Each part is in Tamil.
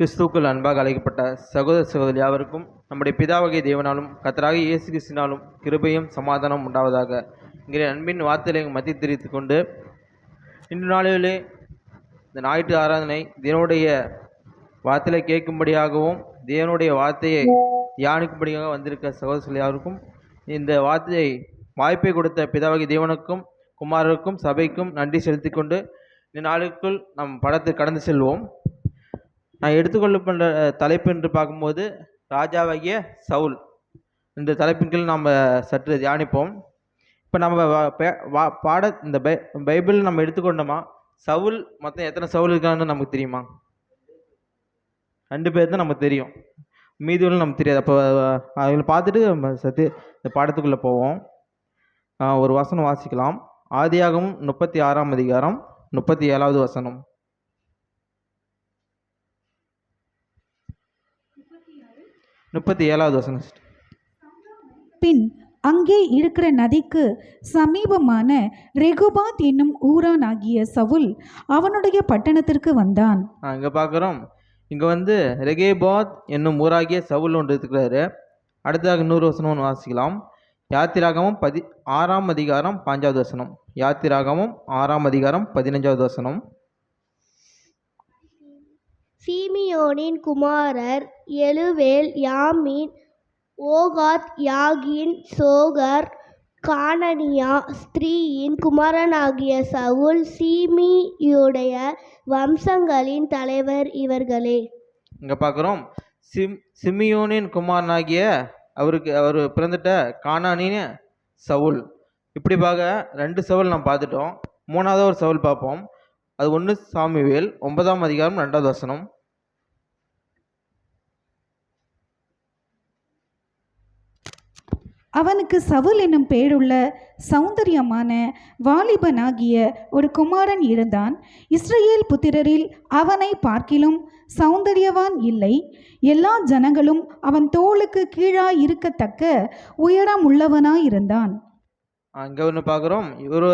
கிறிஸ்துவுக்குள் அன்பாக அழைக்கப்பட்ட சகோதர சகோதரி யாவருக்கும் நம்முடைய பிதாவகை தேவனாலும் கர்த்தராகிய இயேசு கிறிஸ்தினாலும் கிருபையும் சமாதானம் உண்டாவதாக. இங்கே அன்பின் வார்த்தைகளை மத்திய தெரிவித்துக் கொண்டு இன்று நாளிலே இந்த ஞாயிற்று ஆராதனை தேவனுடைய வார்த்தையை கேட்கும்படியாகவும் தேவனுடைய வார்த்தையை தியானிக்கும்படியாக வந்திருக்க சகோதரர்கள் யாருக்கும் இந்த வார்த்தையை வாய்ப்பை கொடுத்த பிதாவகி தேவனுக்கும் குமாரருக்கும் சபைக்கும் நன்றி செலுத்தி கொண்டு இந்த நாளுக்குள் நம் படத்தை கடந்து செல்வோம். நான் எடுத்துக்கொள்ளப்பட்ட தலைப்பு என்று பார்க்கும்போது ராஜாவாகிய சவுல். இந்த தலைப்பின் கீழ் நாம் சற்று தியானிப்போம். இப்போ நம்ம இந்த பைபிள் நம்ம எடுத்துக்கொண்டோமா, சவுல் மொத்தம் எத்தனை சவுல் இருக்கான்னு நமக்கு தெரியுமா? 2 பேர் தான் நமக்கு தெரியும், மீதியும் நமக்கு தெரியாது. அப்போ அதில் பார்த்துட்டு நம்ம சற்று இந்த பாடத்துக்குள்ளே போவோம். ஒரு வசனம் வாசிக்கலாம். ஆதியாகமம் 36ஆம் அதிகாரம் 37வது வசனம். 37வது வசனம். பின் அங்கே இருக்கிற நதிக்கு சமீபமான ரெகோபாத் என்னும் ஊரான் ஆகிய சவுல் அவனுடைய பட்டணத்திற்கு வந்தான். இங்கே பார்க்குறோம், இங்கே ரெகோபாத் என்னும் ஊராகிய சவுல் ஒன்று இருக்கிறாரு. அடுத்ததாக 100 வசனம் ஒன்று வாசிக்கலாம். யாத்திராகமம் 6ஆம் அதிகாரம் 5வது வசனம். யாத்திராகமம் 6ஆம் அதிகாரம் 15வது வசனம். சீமியோனின் குமாரர் எழுவேல், யாமின், ஓகாத், யாகின், சோகர், கானனியா ஸ்திரீயின் குமாரனாகிய சவுல் சீமியுடைய வம்சங்களின் தலைவர் இவர்களே. இங்கே பார்க்குறோம், சிமியோனின் குமாரனாகிய அவர் பிறந்துட்ட கானானின் சவுல். இப்படி பார்க்க 2 சவுல் நம்ம பார்த்துட்டோம். 3வது ஒரு சவுல் பார்ப்போம். அது 1 சாமுவேல் 9ஆம் அதிகாரம் 2வது வசனம். அவனுக்கு சவுல் என்னும் பேருள்ள சௌந்தரியமான வாலிபனாகிய ஒரு குமாரன் இருந்தான். இஸ்ரவேல் புத்திரரில் அவனை பார்க்கிலும் சௌந்தரியவான் இல்லை. எல்லா ஜனங்களும் அவன் தோளுக்கு கீழாய் இருக்கத்தக்க உயரம் உள்ளவனாய் இருந்தான். அங்கே ஒன்று பார்க்குறோம், இவர்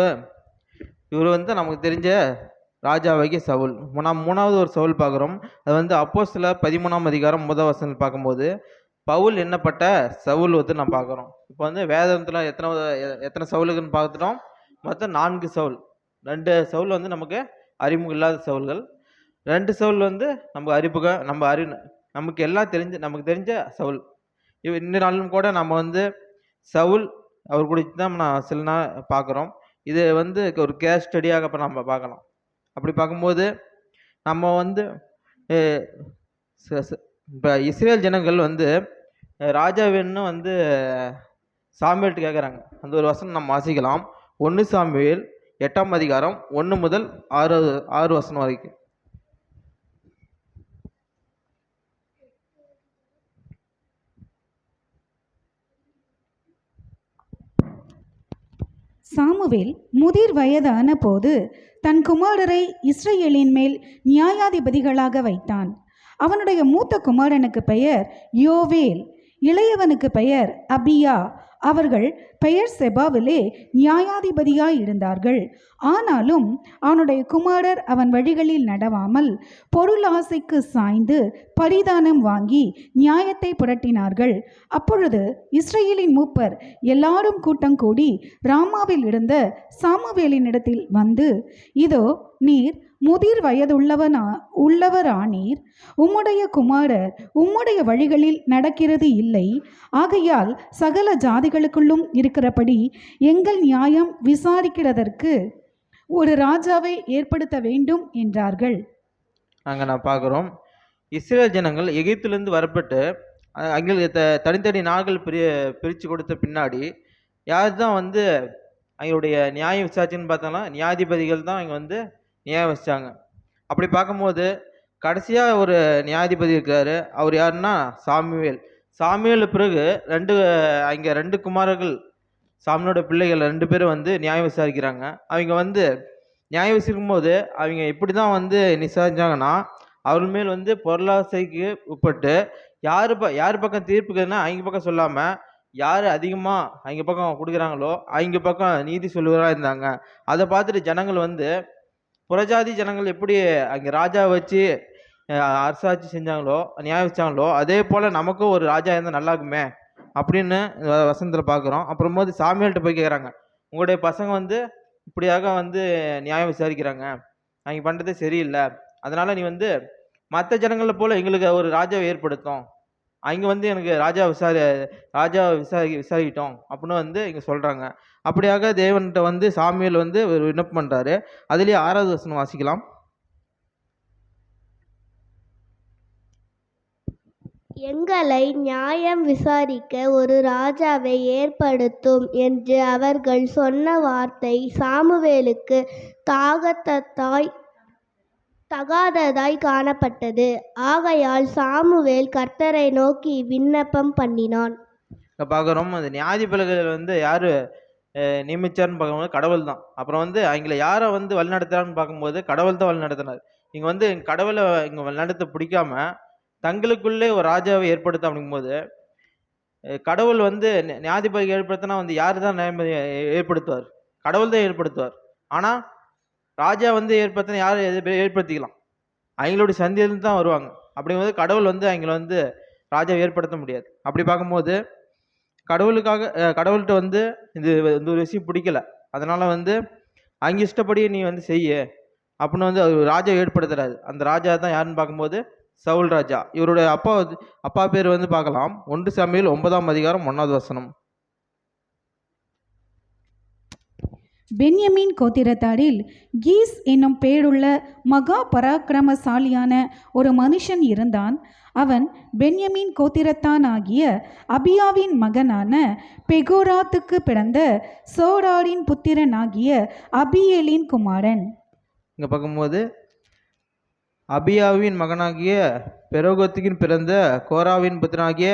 நமக்கு தெரிஞ்ச ராஜாவாகிய சவுல். 3வது ஒரு சவுல் பார்க்குறோம். அது அப்போஸ்தலர் 13ஆம் அதிகாரம் 1வது வசனம் பார்க்கும்போது பவுல் என்னப்பட்ட சவுல் நம்ம பார்க்குறோம். இப்போ வேதத்தில் எத்தனை சவுலுக்குன்னு பார்த்துட்டோம். மொத்தம் 4 சவுல். 2 சவுல் நமக்கு அறிமுகம் இல்லாத சவுல்கள். 2 சவுல் நமக்கு நமக்கு எல்லாம் நமக்கு தெரிஞ்ச சவுல். இந்த நாளும் கூட நம்ம சவுல் அவர் குறித்து தான் நான் சில நாள் பார்க்குறோம். இது ஒரு கேஸ் ஸ்டடியாக இப்போ நம்ம பார்க்கலாம். அப்படி பார்க்கும்போது நம்ம இப்போ இஸ்ரேல் ஜனங்கள் ராஜா வேணும்னு சாமுவேல்ட்டு கேட்குறாங்க. அந்த ஒரு வசனம் நம்ம வாசிக்கலாம். 1 சாமுவேல் 8ஆம் அதிகாரம் 1 முதல் 6 வசனம் வரைக்கும். சாமுவேல் முதிர் வயதான போது தன் குமாரரை இஸ்ரவேலின் மேல் நியாயாதிபதிகளாக வைத்தான். அவனுடைய மூத்த குமாரனுக்கு பெயர் யோவேல், இளையவனுக்கு பெயர் அபியா. அவர்கள் பெயர் செபாவிலே நியாயாதிபதியாய் இருந்தார்கள். ஆனாலும் அவனுடைய குமாரர் அவன் வழிகளில் நடவாமல் பொருளாசைக்கு சாய்ந்து பரிதானம் வாங்கி நியாயத்தை புரட்டினார்கள். அப்பொழுது இஸ்ரவேலின் மூப்பர் எல்லாரும் கூட்டம் கூடி ராமாவில் இருந்த சாமுவேலினிடத்தில் இதோ நீர் முதிர் உள்ளவரானீர், உம்முடைய குமாரர் உம்முடைய வழிகளில் நடக்கிறது இல்லை. ஆகையால் சகல ஜாதிகளுக்குள்ளும் இருக்கிறபடி எங்கள் நியாயம் விசாரிக்கிறதற்கு ஒரு ராஜாவை ஏற்படுத்த வேண்டும் என்றார்கள். அங்கே நான் பார்க்குறோம், இஸ்ரேல் ஜனங்கள் எகிப்திலிருந்து வரப்பட்டு அங்கே தனித்தனி நாடுகள் பிரித்து கொடுத்த பின்னாடி யார் தான் அவங்களுடைய நியாயம் விசாரிச்சுன்னு பார்த்தாலும் நியாயாதிபதிகள் தான் இங்கே நியாயம் வச்சாங்க. அப்படி பார்க்கும்போது கடைசியாக ஒரு நியாயாதிபதி இருக்காரு. அவர் யாருன்னா சாமுவேல். சாமுவேல் பிறகு அங்கே 2 குமாரர்கள், சாமியோட பிள்ளைகள் 2 பேரும் நியாயம் விசாரிக்கிறாங்க. அவங்க நியாயம் விசாரிக்கும் போது அவங்க இப்படி தான் விசாரிச்சாங்கன்னா, அவர்கள் மேல் பொருளாசைக்கு உட்பட்டு யார் பக்கம் தீர்ப்புக்குன்னா அவங்க பக்கம் சொல்லாமல் யார் அதிகமாக அவங்க பக்கம் கொடுக்குறாங்களோ அவங்க பக்கம் நீதி சொல்லுவராக இருந்தாங்க. அதை பார்த்துட்டு ஜனங்கள் புறஜாதி ஜனங்கள் எப்படி அங்கே ராஜா வச்சு அரசாட்சி செஞ்சாங்களோ, நியாயம் வச்சாங்களோ, அதே போல் நமக்கும் ஒரு ராஜா இருந்தால் நல்லா இருக்குமே அப்படின்னு வசனத்தில் பார்க்குறோம். அப்புறமேது சாமியால்கிட்ட போய் கேட்குறாங்க, உங்களுடைய பசங்க வந்து இப்படியாக வந்து நியாயம் விசாரிக்கிறாங்க, அவங்க பண்ணுறதே சரியில்லை, அதனால் நீ வந்து மற்ற ஜனங்களை போல் எங்களுக்கு ஒரு ராஜாவை ஏற்படுத்தும், அவங்க வந்து எனக்கு ராஜா விசாரிக்கிட்டோம் அப்படின்னு வந்து இங்கே சொல்கிறாங்க. அப்படியாக தேவன்கிட்ட வந்து சாமுவேல் வந்து ஒரு விண்ணப்பம் பண்ணுறாரு. அதுலேயே 6வது வசனம் வாசிக்கலாம். எங்களை நியாயம் விசாரிக்க ஒரு ராஜாவை ஏற்படுத்தும் என்று அவர்கள் சொன்ன வார்த்தை சாமுவேலுக்கு தகாததாய் காணப்பட்டது. ஆகையால் சாமுவேல் கர்த்தரை நோக்கி விண்ணப்பம் பண்ணினான். இப்போ பார்க்குறோம், அந்த நியாயாதிபதிகள் வந்து யார் நியமிச்சார்னு பார்க்கும்போது கடவுள் தான். அப்புறம் வந்து அவங்கள யாரை வந்து வழிநடத்துறான்னு பார்க்கும்போது கடவுள் தான் வழிநடத்தினார். இங்கே வந்து கடவுளை இங்கே வழிநடத்த பிடிக்காம தங்களுக்குள்ளே ஒரு ராஜாவை ஏற்படுத்த அப்படிங்கும்போது, கடவுள் வந்து நியாயாதிபதி ஏற்படுத்தினா வந்து யார் தான் ஏற்படுத்துவார்? கடவுள் தான் ஏற்படுத்துவார். ஆனால் ராஜா வந்து ஏற்படுத்தினா யார் ஏற்படுத்திக்கலாம்? அவங்களுடைய சந்தியிலிருந்து தான் வருவாங்க. அப்படிங்கும்போது கடவுள் வந்து அவங்கள வந்து ராஜாவை ஏற்படுத்த முடியாது. அப்படி பார்க்கும்போது கடவுள்கிட்ட வந்து இந்த ஒரு விஷயம் பிடிக்கல, அதனால வந்து அவங்க இஷ்டப்படி நீ வந்து செய்ய அப்படின்னு வந்து அவர் ராஜா ஏற்படுத்துறாரு. அந்த ராஜா தான் யாருன்னு பார்க்கும்போது சவுல் ராஜா. இவருடைய அப்பா பேர் வந்து பார்க்கலாம். 1 சாமுவேல் 9ஆம் அதிகாரம் 1வது வசனம். பென்யமீன் கோத்திரத்தாரில் கீஸ் என்னும் பேருள்ள மகா பராக்கிரமசாலியான ஒரு மனுஷன் இருந்தான். அவன் பென்யமீன் கோத்திரத்தானாகிய அபியாவின் மகனான பெகோராத்துக்கு பிறந்த சோராரின் புத்திரனாகிய அபியேலின் குமாரன். இங்கே பார்க்கும்போது அபியாவின் மகனாகிய பெரோகத்துக்கின் பிறந்த கோராவின் புத்திரனாகிய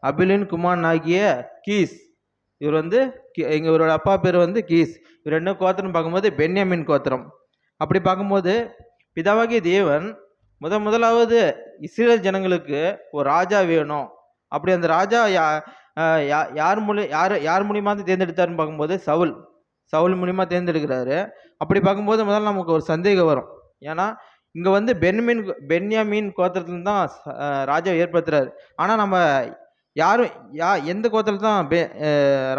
அபிலின் குமாரனாகிய கீஸ். இவர் வந்து இவரோட அப்பா பேர் வந்து கீஸ். இவர் என்ன கோத்திரம் பார்க்கும்போது பென்யமின் கோத்திரம். அப்படி பார்க்கும்போது பிதாவாகிய தேவன் முதலாவது இஸ்ரேல் ஜனங்களுக்கு ஒரு ராஜா வேணும். அப்படி அந்த ராஜா யார் மூலியமாக தேர்ந்தெடுத்தாருன்னு பார்க்கும்போது சவுல் மூலியமாக தேர்ந்தெடுக்கிறாரு. அப்படி பார்க்கும்போது முதல்ல நமக்கு ஒரு சந்தேகம் வரும். ஏன்னா இங்கே வந்து பென்யாமீன் கோத்திரத்துல தான் ராஜா ஏற்படுத்துறாரு. ஆனால் நம்ம எந்த கோத்திரத்தில் தான்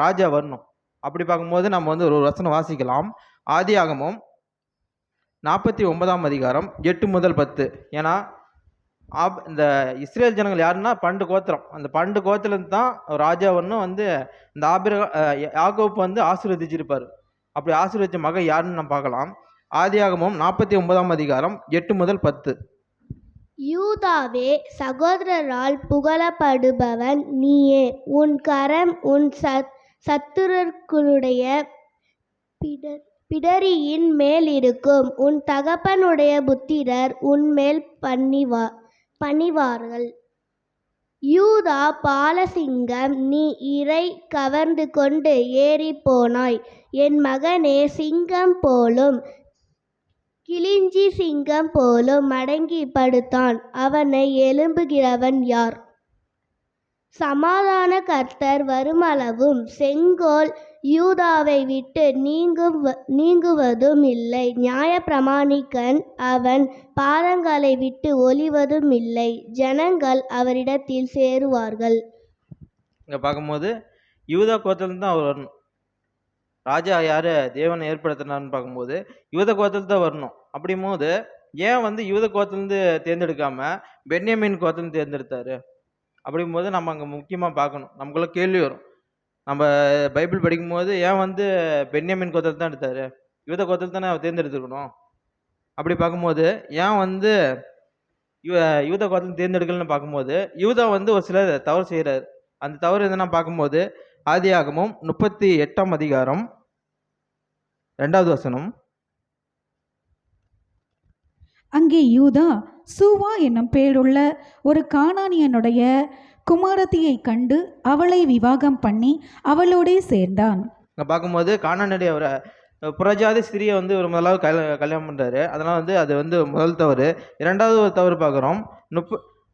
ராஜா வரணும்? அப்படி பார்க்கும்போது நம்ம வந்து ஒரு வசனம் வாசிக்கலாம். ஆதியாகமம் 49ஆம் அதிகாரம் 8 முதல் 10. ஏன்னா இந்த இஸ்ரேல் ஜனங்கள் யாருன்னா 12 கோத்திரம். அந்த 12 கோத்திரத்துலேருந்து தான் ராஜா ஒன்றும் வந்து இந்த யாக்கோப்பு வந்து ஆசீர்வதிச்சிருப்பார். அப்படி ஆசீர்வதிச்ச மகன் யாருன்னு நம்ம பார்க்கலாம். ஆதியாகமம் 49ஆம் அதிகாரம் 8 முதல் 10. யூதாவே, சகோதரரால் புகழப்படுபவன் நீயே. உன் கரம் உன் சத்துருக்களுடைய பிடரியின் மேல் இருக்கும். உன் தகப்பனுடைய புத்திரர் உன்மேல் பணிவார்கள். யூதா பாலசிங்கம், நீ இரை கவர்ந்து கொண்டு ஏறி போனாய். என் மகனே, சிங்கம் போலும் கிளிஞ்சி சிங்கம் போலும் மடங்கி படுத்தான். அவனை எழும்புகிறவன் யார்? சமாதான கர்த்தர் வருமளவும் செங்கோல் யூதாவை விட்டு நீங்குவதும் இல்லை. நியாய பிரமாணிக்கன் அவன் பாதங்களை விட்டு ஒளிவதும் இல்லை. ஜனங்கள் அவரிடத்தில் சேருவார்கள். இங்கே பார்க்கும்போது யூதா கோத்திரம் தான் அவர் வரணும். ராஜா யார் தேவனை ஏற்படுத்தினார்னு பார்க்கும்போது யூத கோத்திரத்தில் தான் வரணும். அப்படிங்கும்போது ஏன் வந்து யூத கோத்திரந்து தேர்ந்தெடுக்காம பென்யமீன் கோத்திரம் தேர்ந்தெடுத்தாரு? அப்படிங்கும்போது நம்ம அங்கே முக்கியமாக பார்க்கணும். நமக்குள்ள கேள்வி வரும். நம்ம பைபிள் படிக்கும்போது ஏன் வந்து பென்யமீன் கோத்திரத்தை தான் எடுத்தாரு? யூத கோத்திரத்தை தானே அவர் தேர்ந்தெடுத்துக்கணும். அப்படி பார்க்கும்போது ஏன் வந்து யூத கோத்திரம் தேர்ந்தெடுக்கலன்னு பார்க்கும்போது யூதா வந்து ஒரு சில தவறு செய்கிறார். அந்த தவறு எதுனா பார்க்கும்போது ஆதியாகமம் 38ஆம் அதிகாரம் 2வது வசனம். அங்கே யூதா சூவா என்னும் பேருள்ள ஒரு கானானியனுடைய குமாரத்தியை கண்டு அவளை விவாகம் பண்ணி அவளோடே சேர்ந்தான். பார்க்கும்போது கானானுடைய அவரை புறஜாதி ஸ்திரியை வந்து ஒரு முதலாவது கல்யாணம் பண்ணுறாரு. அதனால் வந்து அது வந்து முதல் தவறு. 2வது ஒரு தவறு பார்க்குறோம்.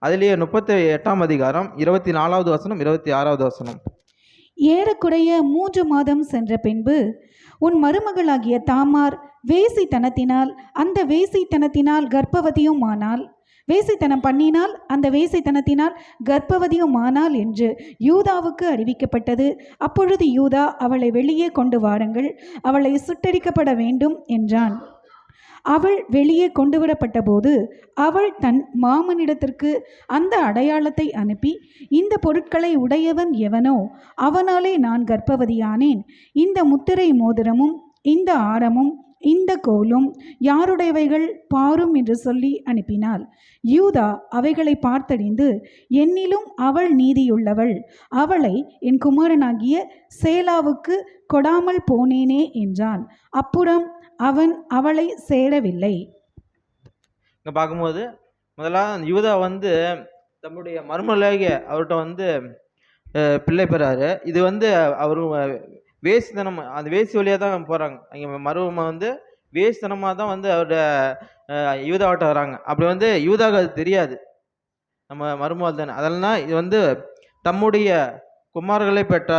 அதுலேயே 38ஆம் அதிகாரம் 24வது வசனம் 26வது வசனம். ஏறக்குறைய 3 மாதம் சென்ற பின்பு உன் மருமகளாகிய தாமார் வேசித்தனத்தினால் கர்ப்பவதியும் ஆனால் வேசித்தனம் பண்ணினால் அந்த வேசித்தனத்தினால் கர்ப்பவதியுமானாள் என்று யூதாவுக்கு அறிவிக்கப்பட்டது. அப்பொழுது யூதா, அவளை வெளியே கொண்டு வாருங்கள், அவளை சுட்டெரிக்கப்பட வேண்டும் என்றான். அவள் வெளியே கொண்டுவிடப்பட்ட போது அவள் தன் மாமனிடத்திற்கு அந்த அடையாளத்தை அனுப்பி, இந்த பொருட்களை உடையவன் எவனோ அவனாலே நான் கர்ப்பவதியானேன். இந்த முத்திரை மோதிரமும் இந்த ஆரமும் இந்த கோலும் யாருடையவைகள் பாரும் என்று சொல்லி அனுப்பினாள். யூதா அவைகளை பார்த்தறிந்து, என்னிலும் அவள் நீதியுள்ளவள், அவளை என் குமாரனாகிய சேலாவுக்கு கொடாமல் போனேனே என்றான். அப்புறம் அவன் அவளை சேரவில்லை. இங்கே பார்க்கும்போது முதலாவது யூதா வந்து தம்முடைய மருமகளாகிய அவர்கிட்ட பிள்ளை பெறாரு. இது அவர் வேசித்தனம், அந்த வேசி வழியாக தான் போகிறாங்க. அங்கே மருமக வேசித்தனமாக தான் அவரோட யூதாவிட்ட வராங்க. அப்படி யூதாவுக்கு அது தெரியாது, நம்ம மருமகள் தானே. அதெல்லாம் இது தம்முடைய குமார்களை பெற்ற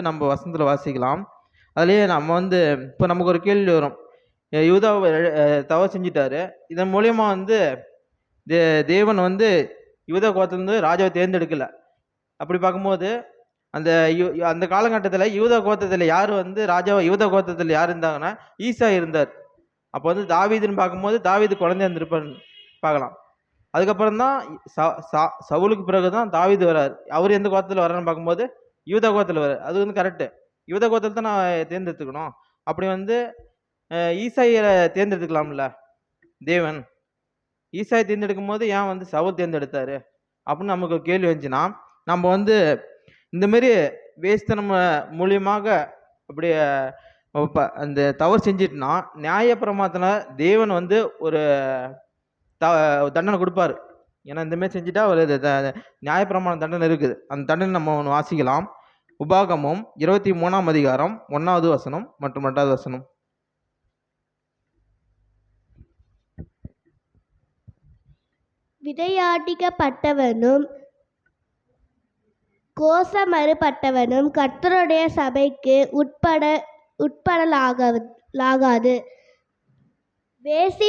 நம்ம வசனத்தில் வாசிக்கலாம். அதுலேயே நம்ம இப்போ நமக்கு ஒரு கேள்வி வரும், யூதாவை தவறு செஞ்சிட்டாரு, இதன் மூலயமா தேவன் யூதா கோத்திலிருந்து ராஜாவை தேர்ந்தெடுக்கலை. அப்படி பார்க்கும்போது அந்த காலகட்டத்தில் யூதா கோத்திரத்தில் யார் ராஜாவை யூதா கோத்திரத்தில் யார் இருந்தாங்கன்னா ஈசா இருந்தார். அப்போ தாவீதுன்னு பார்க்கும்போது தாவீது குழந்தையா இருந்திருப்பார் பார்க்கலாம். அதுக்கப்புறம் தான் சவுலுக்கு பிறகு தான் தாவீது வர்றார். அவர் எந்த கோத்திரத்தில் வர்றாருன்னு பார்க்கும்போது யூதா கோத்திரத்தில் வர்றார். அது கரெக்டு, யூதா கோத்திரத்தை தான் நான் தேர்ந்தெடுத்துக்கணும். அப்படி ஈசாயை தேர்ந்தெடுத்துக்கலாம்ல தேவன். ஈசாயை தேர்ந்தெடுக்கும் போது ஏன் சவுல் தேர்ந்தெடுத்தாரு அப்படின்னு நமக்கு கேள்வி வந்துச்சுன்னா, நம்ம இந்தமாரி வேஸ்தனம் மூலியமாக அப்படி அந்த தவறு செஞ்சிட்டுனா நியாயப்பிரமாணத்தில் தேவன் ஒரு தண்டனை கொடுப்பாரு. ஏன்னா இந்தமாரி செஞ்சுட்டா ஒரு நியாயப்பிரமாண தண்டனை இருக்குது. அந்த தண்டனை நம்ம ஒன்று வாசிக்கலாம். உபாகமம் 23ஆம் அதிகாரம் 1வது வசனம் மற்றும் 2வது வசனம். விதையாட்டிக்கப்பட்டவனும் கோசமறுபட்டவனும் கர்த்தருடைய சபைக்கு உட்படலாகாது. வேசி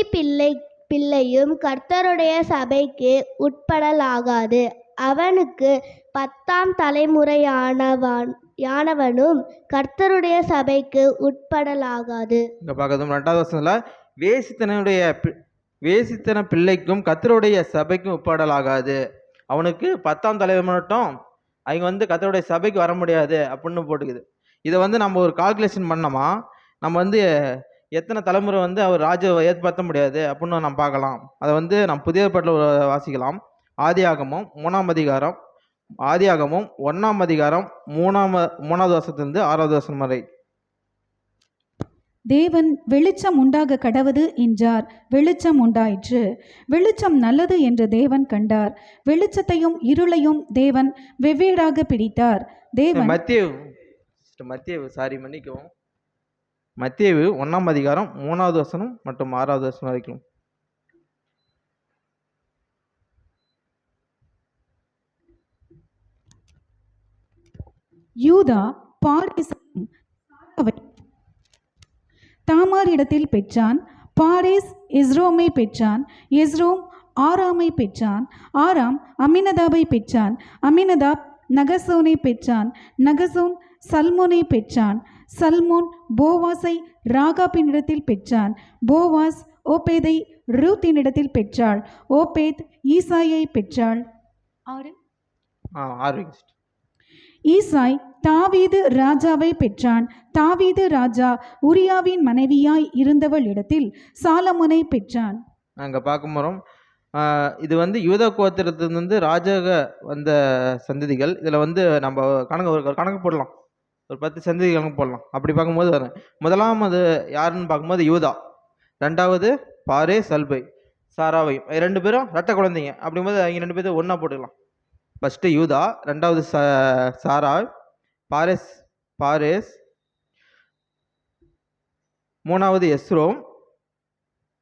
பிள்ளையும் கர்த்தருடைய சபைக்கு உட்படலாகாது. அவனுக்கு 10ஆம் தலைமுறையானவனும் கர்த்தருடைய சபைக்கு உட்படலாகாது. இங்க பார்க்கறது 2வது வசனத்துல வேசித்தன பிள்ளைக்கும் கர்த்தருடைய சபைக்கும் உட்படலாகாது. அவனுக்கு 10ஆம் தலைமுறை மட்டும் அவங்க கர்த்தருடைய சபைக்கு வர முடியாது அப்படின்னு போட்டுக்குது. இதை நம்ம ஒரு கால்குலேஷன் பண்ணோமா, நம்ம எத்தனை தலைமுறை அவர் ராஜாவை ஏற்படுத்த முடியாது அப்படின்னு நம்ம பார்க்கலாம். அதை நம்ம புதிய ஏற்பாட்டில் வாசிக்கலாம். ஆதியாகமம் 3ஆம் அதிகாரம் 1ஆம் அதிகாரம் 3வது வசனத்திலிருந்து 6வது வசனம் வரை. தேவன் வெளிச்சம் உண்டாக கடவது என்றார். வெளிச்சம் உண்டாயிற்று. வெளிச்சம் நல்லது என்று தேவன் கண்டார். வெளிச்சத்தையும் இருளையும் தேவன் வெவ்வேறாக பிரித்தார். தேவன் மத்தேயு 1ஆம் அதிகாரம் 3வது வசனம் மற்றும் 6வது வசனம் வரைக்கும். யூதா தாமார் இடத்தில் பெற்றான். பாரேஸ் எஸ்ரோமை பெற்றான். எஸ்ரோம் ஆராமை பெற்றான். ஆராம் அமினதாபை பெற்றான். அமினதாப் நகசோனை பெற்றான். நகசோன் சல்மோனை பெற்றான். சல்மோன் போவாஸை ராகாப்பினிடத்தில் பெற்றான். போவாஸ் ஓபேதை ரூத்தினிடத்தில் பெற்றாள். ஓபேத் ஈசாயை பெற்றாள். ஈசாய் தாவீது ராஜாவை பெற்றான். தாவீது ராஜா உரியாவின் மனைவியாய் இருந்தவள் இடத்தில் சாலமோனை பெற்றான். நாங்கள் பார்க்க போகிறோம். இது யூதா கோத்திரத்திலிருந்து ராஜாக வந்த சந்ததிகள். இதில் நம்ம கணக்கு போடலாம், ஒரு 10 சந்ததி கணக்கு போடலாம். அப்படி பார்க்கும்போது முதலாவது யாருன்னு பார்க்கும்போது யூதா, 2வது பாரே சல்பை சாராவையும், 2 பேரும் ரெட்டை குழந்தைங்க. அப்படிங்கும்போது அவங்க 2 பேரும் ஒன்றா போட்டுக்கலாம். ஃபஸ்ட்டு யூதா, 2வது சாரா, பாரேஸ், 3வது எஸ்ரோம்,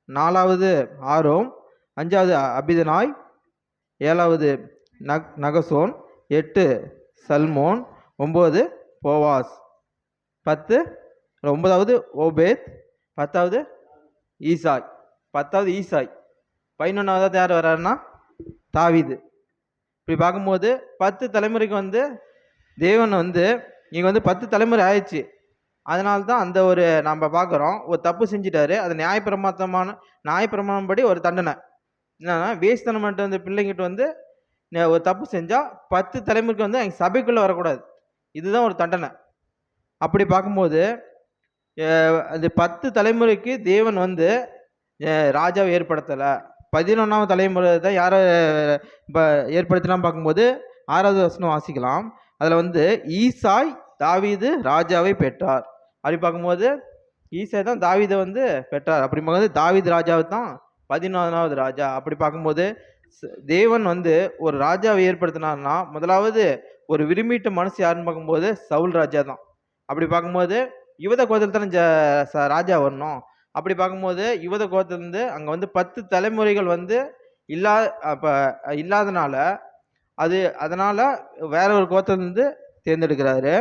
4வது ஆரோம், 5வது அபிதனாய், 7வது நகசோன், 8 சல்மோன், 9 போவாஸ், 9வது ஓபேத், 10வது ஈசாய், 11வது யார் வர்றாருன்னா தாவீது. இப்படி பார்க்கும்போது 10 தலைமுறைக்கு வந்து தேவன் வந்து இங்கே வந்து 10 தலைமுறை ஆயிடுச்சு. அதனால தான் அந்த ஒரு நம்ம பார்க்குறோம், ஒரு தப்பு செஞ்சிட்டாரு. அது நியாயப்பிரமாணம் படி ஒரு தண்டனை. என்னன்னா வேஸ்தனம் பண்ணிட்டு வந்த பிள்ளைங்கிட்ட வந்து ஒரு தப்பு செஞ்சால் 10 தலைமுறைக்கு வந்து எங்கள் சபைக்குள்ளே வரக்கூடாது. இதுதான் ஒரு தண்டனை. அப்படி பார்க்கும்போது அந்த 10 தலைமுறைக்கு தேவன் வந்து ராஜாவை ஏற்படுத்தலை. 11ஆம் தலைமுறை தான் யாரை இப்போ ஏற்படுத்தலாம் பார்க்கும்போது 6வது வசனம் வாசிக்கலாம். அதில் வந்து ஈசாய் தாவீது ராஜாவை பெற்றார். அப்படி பார்க்கும்போது ஈசாய் தான் தாவீதை வந்து பெற்றார். அப்படி பார்க்கும்போது தாவீது ராஜாவை தான் 11வது ராஜா. அப்படி பார்க்கும்போது தேவன் வந்து ஒரு ராஜாவை ஏற்படுத்தினார்னா முதலாவது ஒரு விரும்பிட்ட மனசு யாருன்னு பார்க்கும்போது சவுல் ராஜா தான். அப்படி பார்க்கும்போது யுவத கோத்திரத்தில் தானே ராஜா வரணும். அப்படி பார்க்கும்போது யுவத கோத்திரத்துலேருந்து அங்கே வந்து 10 தலைமுறைகள் வந்து இல்லாதனால அதனால் வேற ஒரு கோத்திரத்துலேருந்து தேர்ந்தெடுக்கிறாரு.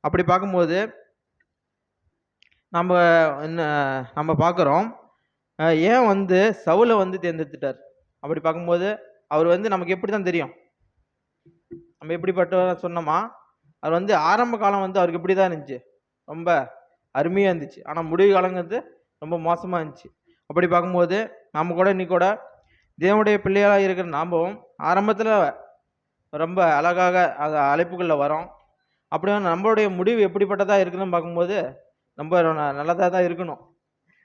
அப்படி பார்க்கும்போது நம்ம பார்க்குறோம் ஏன் வந்து சவுலை வந்து தேர்ந்தெடுத்துட்டார். அப்படி பார்க்கும்போது அவர் வந்து நமக்கு எப்படி தான் தெரியும், நம்ம எப்படிப்பட்ட சொன்னோமா, அவர் வந்து ஆரம்ப காலம் வந்து அவருக்கு எப்படி தான் இருந்துச்சு, ரொம்ப அருமையாக இருந்துச்சு. ஆனால் முடிவு காலங்கிறது ரொம்ப மோசமாக இருந்துச்சு. அப்படி பார்க்கும்போது நம்ம கூட இன்னைக்கு கூட தேவனுடைய பிள்ளையாக இருக்கிற நாமும் ஆரம்பத்தில் ரொம்ப அழகாக அந்த அழைப்புகளில் வரோம். அப்படி நம்மளுடைய முடிவு எப்படிப்பட்டதாக இருக்குதுன்னு பார்க்கும்போது ரொம்ப நல்லதாக தான் இருக்கணும்.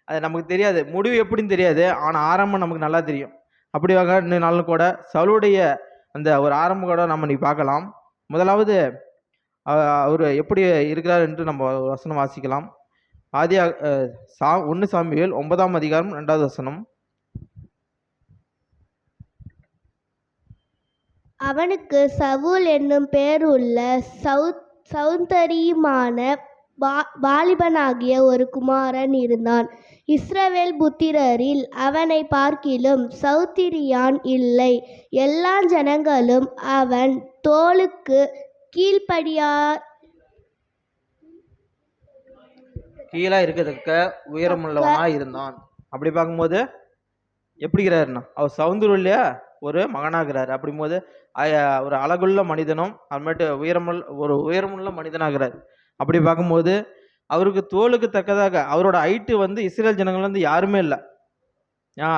அது நமக்கு தெரியாது, முடிவு எப்படின்னு தெரியாது, ஆனால் ஆரம்பம் நமக்கு நல்லா தெரியும். அப்படியாக இன்னும் நாளும் கூட சவுலுடைய அந்த ஒரு ஆரம்பம் கூட நம்ம இன்னைக்கு பார்க்கலாம். முதலாவது அவர் எப்படி இருக்கிறார் என்று நம்ம வசனம் வாசிக்கலாம். 1 சாமுவேல் 9ஆம் அதிகாரம் 2வது வசனம். அவனுக்கு சவுல் என்னும் பேருள்ள சௌந்தரியமான வாலிபனாகிய ஒரு குமாரன் இருந்தான். இஸ்ரவேல் புத்திரரில் அவனை பார்க்கிலும் சௌத்திரியான் இல்லை. எல்லா ஜனங்களும் அவன் தோளுக்கு கீழே இருக்கத்தக்க உயரமுள்ளவனா இருந்தான். அப்படி பார்க்கும்போது எப்படிங்கிறாருன்னா அவர் சௌந்தர்ய ஒரு மகனாகிறார். அப்படிங்கும்போது ஒரு அழகுள்ள மனிதனும் அப்புறமேட்டு உயரமுள்ள மனிதனாகிறார். அப்படி பார்க்கும்போது அவருக்கு தோளுக்கு தக்கதாக அவரோட ஹைட்டு வந்து இஸ்ரேல் ஜனங்கள் வந்து யாருமே இல்லை.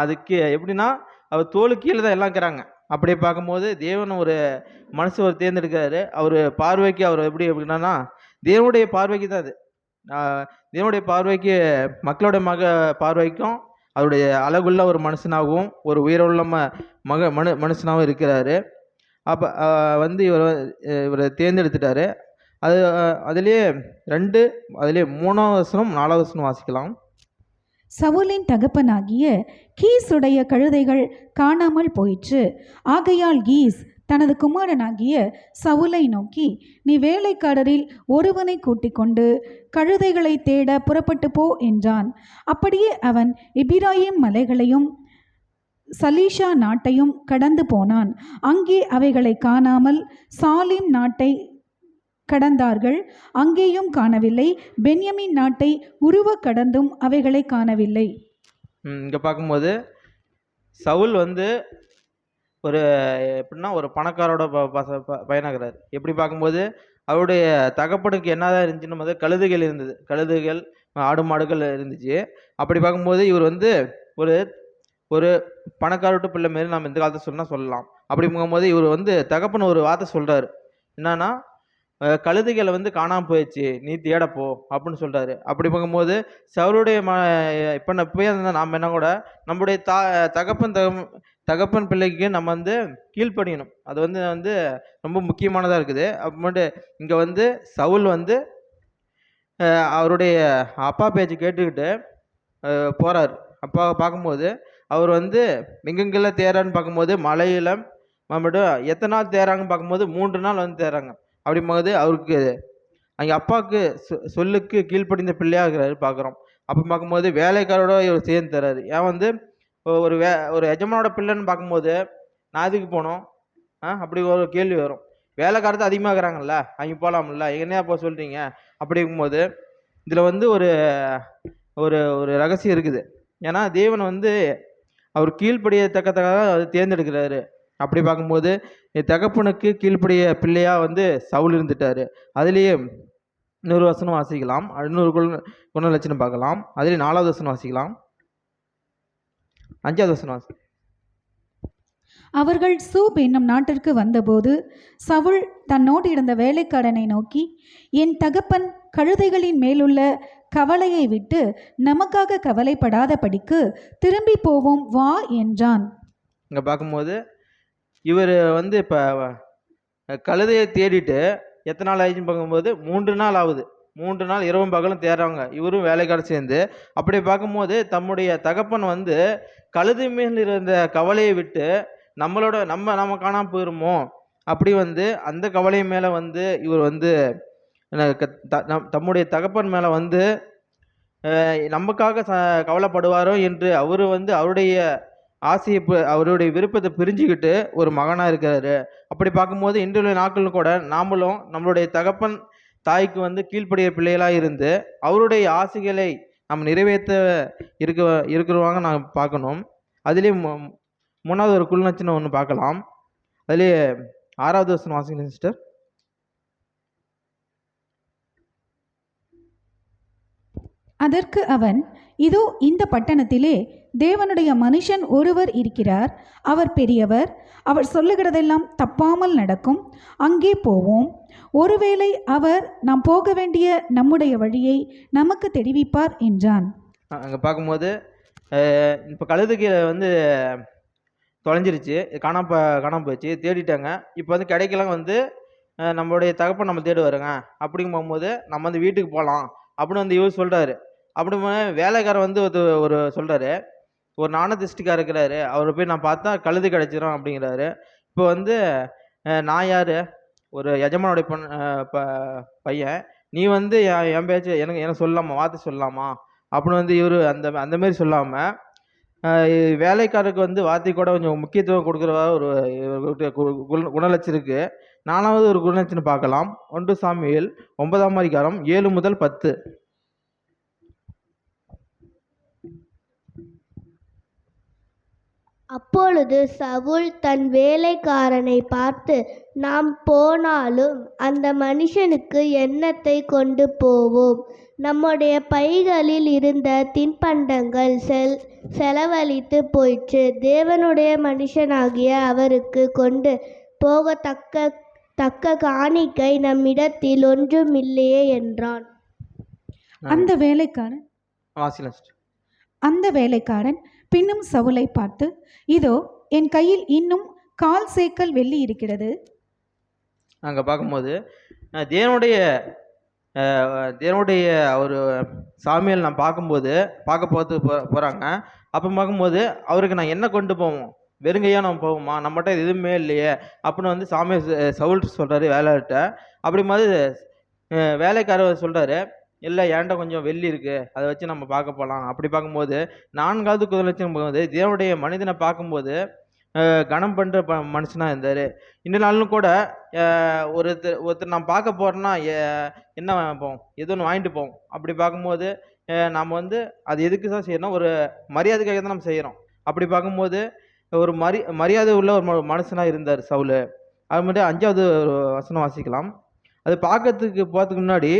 அதுக்கு எப்படின்னா அவர் தோளுக்கு கீழே தான் எல்லாம் இருக்கிறாங்க. அப்படி பார்க்கும்போது தேவன் ஒரு ஒரு தேர்ந்தெடுக்கிறாரு. அவர் பார்வைக்கு அவர் எப்படின்னா தேவனுடைய பார்வைக்கு தான் அது. தேவனுடைய பார்வைக்கு மக்களோட பார்வைக்கும் அவருடைய அழகுள்ள ஒரு மனுஷனாகவும் ஒரு உயரவுள்ள மனுஷனாகவும் இருக்கிறாரு. அப்போ வந்து இவரை தேர்ந்தெடுத்துட்டாரு. அதுலேயே 3ஆவது வசனம் 4வது வசனம் வாசிக்கலாம். சவுலின் தகப்பனாகிய கீசுடைய கழுதைகள் காணாமல் போயிற்று. ஆகையால் கீஸ் தனது குமாரனாகிய சவுலை நோக்கி, நீ வேலைக்காரரில் ஒருவனை கூட்டிக் கொண்டு கழுதைகளை தேட புறப்பட்டு போ என்றான். அப்படியே அவன் எபிராயிம் மலைகளையும் சலீஷா நாட்டையும் கடந்து போனான். அங்கே அவைகளை காணாமல் சாலிம் நாட்டை கடந்தார்கள், அங்கேயும் காணவில்லை. பென்யமின் நாட்டை உருவ கடந்தும் அவைகளை காணவில்லை. இங்கே பார்க்கும்போது சவுல் வந்து ஒரு எப்படின்னா ஒரு பணக்காரோட பயனாகிறார். எப்படி பார்க்கும்போது அவருடைய தகப்பனுக்கு என்னதான் இருந்துச்சுன்னு போது கழுதைகள் இருந்தது, கழுதைகள் ஆடு மாடுகள் இருந்துச்சு. அப்படி பார்க்கும்போது இவர் வந்து ஒரு ஒரு பணக்காரோட்டு பிள்ளை மாரி நம்ம இந்த காலத்தை சொல்லலாம். அப்படி பார்க்கும்போது இவர் வந்து தகப்பன் ஒரு வார்த்தை சொல்கிறாரு, என்னன்னா கழுதைகளை வந்து காணாமல் போயிடுச்சு, நீ தேடப்போ அப்படின்னு சொல்கிறாரு. அப்படி பார்க்கும்போது சவுளுடைய இப்போ போய் நாம் என்ன கூட நம்முடைய தகப்பன் பிள்ளைக்கு நம்ம வந்து கீழ்ப்படியணும். அது வந்து ரொம்ப முக்கியமானதாக இருக்குது. அப்புறமேட்டு இங்கே வந்து சவுல் வந்து அவருடைய அப்பா பேச்சு கேட்டுக்கிட்டு போகிறார். அப்பா பார்க்கும்போது அவர் வந்து எங்கெங்கெல்லாம் தேரான்னு பார்க்கும்போது மலையில் மட்டும் எத்தனை நாள் தேராங்கன்னு பார்க்கும்போது 3 நாள் வந்து தேராங்க. அப்படிங்கும்போது அவருக்கு அங்கே அப்பாவுக்கு சொல்லுக்கு கீழ்ப்படிந்த பிள்ளையாகிறாரு பார்க்குறோம். அப்போ பார்க்கும்போது வேலைக்காரோட இவர் சேர்ந்து தர்றாரு. ஏன் வந்து ஒரு எஜமானோட பிள்ளைன்னு பார்க்கும்போது நான் எதுக்கு போனோம் அப்படி ஒரு கேள்வி வரும். வேலைக்காரத்தை அதிகமாகறாங்கல்ல, அங்கே போகலாம்ல, என்னையா போக சொல்கிறீங்க? அப்படிங்கும்போது இதில் வந்து ஒரு ஒரு ஒரு ரகசியம் இருக்குது. ஏன்னா தேவன் வந்து அவர் கீழ்ப்படியத்தக்கதாக அது தேர்ந்தெடுக்கிறாரு. அப்படி பார்க்கும்போது என் தகப்பனுக்கு கீழ்ப்படிய பிள்ளையாக வந்து சவுல் இருந்துட்டார். அதுலேயே இன்னொரு வசனம் வாசிக்கலாம், இன்னொரு குணலட்சணம் பார்க்கலாம். அதுலேயே 4வது வசனம் வாசிக்கலாம், 5வது வசனம் வாசி. அவர்கள் சூப் என்னும் நாட்டிற்கு வந்தபோது சவுல் தன்னோடு இருந்த வேலைக்காரனை நோக்கி, என் தகப்பன் கழுதைகளின் மேலுள்ள கவலையை விட்டு நமக்காக கவலைப்படாதபடிக்கு திரும்பி போவோம் வா என்றான். இங்கே பார்க்கும்போது இவர் வந்து இப்போ கழுதையை தேடிட்டு எத்தனை நாள் ஆயிடுச்சுன்னு பார்க்கும்போது 3 நாள் ஆகுது. 3 நாள் இரவும் பகலும் தேடுறாங்க, இவரும் வேலைக்காரர் சேர்ந்து. அப்படி பார்க்கும்போது தம்முடைய தகப்பன் வந்து கழுதை மேல் இருந்த கவலையை விட்டு நம்ம காணாமல் போயிருமோ அப்படி வந்து அந்த கவலை மேலே வந்து இவர் வந்து தம்முடைய தகப்பன் மேலே வந்து நமக்காக கவலைப்படுவாரோ என்று அவர் வந்து அவருடைய ஆசையை அவருடைய விருப்பத்தை பிரிஞ்சுக்கிட்டு ஒரு மகனாக இருக்கிறாரு. அப்படி பார்க்கும்போது இன்றைய நாட்கள் கூட நாமளும் நம்மளுடைய தகப்பன் தாய்க்கு வந்து கீழ்ப்படிய பிள்ளைகளாக இருந்து அவருடைய ஆசைகளை நம்ம நிறைவேற்ற இருக்கிறவங்க நாம் பார்க்கணும். அதுலேயும் 3வது ஒரு குழுநட்சணம் ஒன்று பார்க்கலாம். அதுலேயே 6வது வசனம் வாசிங்க சிஸ்டர். அதற்கு அவன், இதோ இந்த பட்டணத்திலே தேவனுடைய மனுஷன் ஒருவர் இருக்கிறார், அவர் பெரியவர், அவர் சொல்லுகிறதெல்லாம் தப்பாமல் நடக்கும், அங்கே போவோம், ஒருவேளை அவர் நாம் போக வேண்டிய நம்முடைய வழியை நமக்கு தெரிவிப்பார் என்றான். அங்கே பார்க்கும்போது இப்போ கழுதைக்கு வந்து தொலைஞ்சிருச்சு, காணாமல் போயிடுச்சு, தேடிட்டாங்க. இப்போ வந்து கிடைக்கலாம் வந்து நம்மளுடைய தகப்பன் நம்ம தேடி வருங்க. அப்படிங்கும் போகும்போது நம்ம வந்து வீட்டுக்கு போகலாம் அப்படின்னு வந்து இவர் சொல்கிறாரு. அப்படி வேலைக்காரர் வந்து ஒரு சொல்கிறாரு, ஒரு நாணதிஷ்டிக்கார் இருக்கிறாரு, அவரை போய் நான் பார்த்தா கழுது கிடச்சிரும் அப்படிங்கிறாரு. இப்போ வந்து நான் யார், ஒரு எஜமானுடைய பையன், நீ வந்து என் பேச்சு எனக்கு சொல்லலாமா, வார்த்தை சொல்லலாமா அப்படின்னு வந்து இவர் அந்த மாதிரி சொல்லாமல் வேலைக்காரருக்கு வந்து வார்த்தை கூட கொஞ்சம் முக்கியத்துவம் கொடுக்குற ஒரு குணலட்சம் இருக்குது. 4வது ஒரு குணலட்சணம் பார்க்கலாம். 1 சாமுவேல் 9ஆம் அதிகாரம் 7 முதல் 10. அப்பொழுது சவுல் தன் வேலைக்காரனை பார்த்து, நாம் போனாலும் அந்த மனுஷனுக்கு எண்ணத்தை கொண்டு போவோம், நம்முடைய பைகளில் இருந்த தின்பண்டங்கள் செலவழித்து போயிற்று, தேவனுடைய மனுஷனாகிய அவருக்கு கொண்டு போகத்தக்க காணிக்கை நம்மிடத்தில் ஒன்றுமில்லையே என்றான். அந்த வேலைக்காரன் பின்னும் சவுலை பார்த்து, இதோ என் கையில் இன்னும் 1/4 சேக்கல் வெள்ளி இருக்கிறது. அங்கே பார்க்கும்போது தேவனுடைய ஒரு சாமியால் நான் பார்க்க போகிறாங்க. அப்போ பார்க்கும்போது அவருக்கு நான் என்ன கொண்டு போவோம், வெறுங்கையாக நம்ம போவோமா, நம்மகிட்ட எதுவுமே இல்லையே அப்படின்னு வந்து சவுல் சொல்கிறாரு வேலைகிட்ட. அப்படி மாதிரி வேலைக்காரர் சொல்கிறாரு, இல்லை என்கிட்ட கொஞ்சம் வெள்ளி இருக்குது, அதை வச்சு நம்ம பார்க்க போகலாம். அப்படி பார்க்கும்போது 4வது குணலட்சணம் பார்க்கும்போது தேவனுடைய மனிதனை பார்க்கும்போது கனம் பண்ணுற மனுஷனாக இருந்தார். இந்த நாளும் கூட ஒருத்தர் நான் பார்க்க போகிறோன்னா என்ன போவோம், எது ஒன்று வாங்கிட்டு போவோம். அப்படி பார்க்கும்போது நாம் வந்து அது எதுக்கு தான் செய்யணும், ஒரு மரியாதைக்காக தான் நம்ம செய்கிறோம். அப்படி பார்க்கும்போது ஒரு மரியாதை உள்ள ஒரு மனுஷனாக இருந்தார் சவுல். அது மாதிரி 5வது ஒரு வசனம் வாசிக்கலாம். அது போகிறதுக்கு முன்னாடி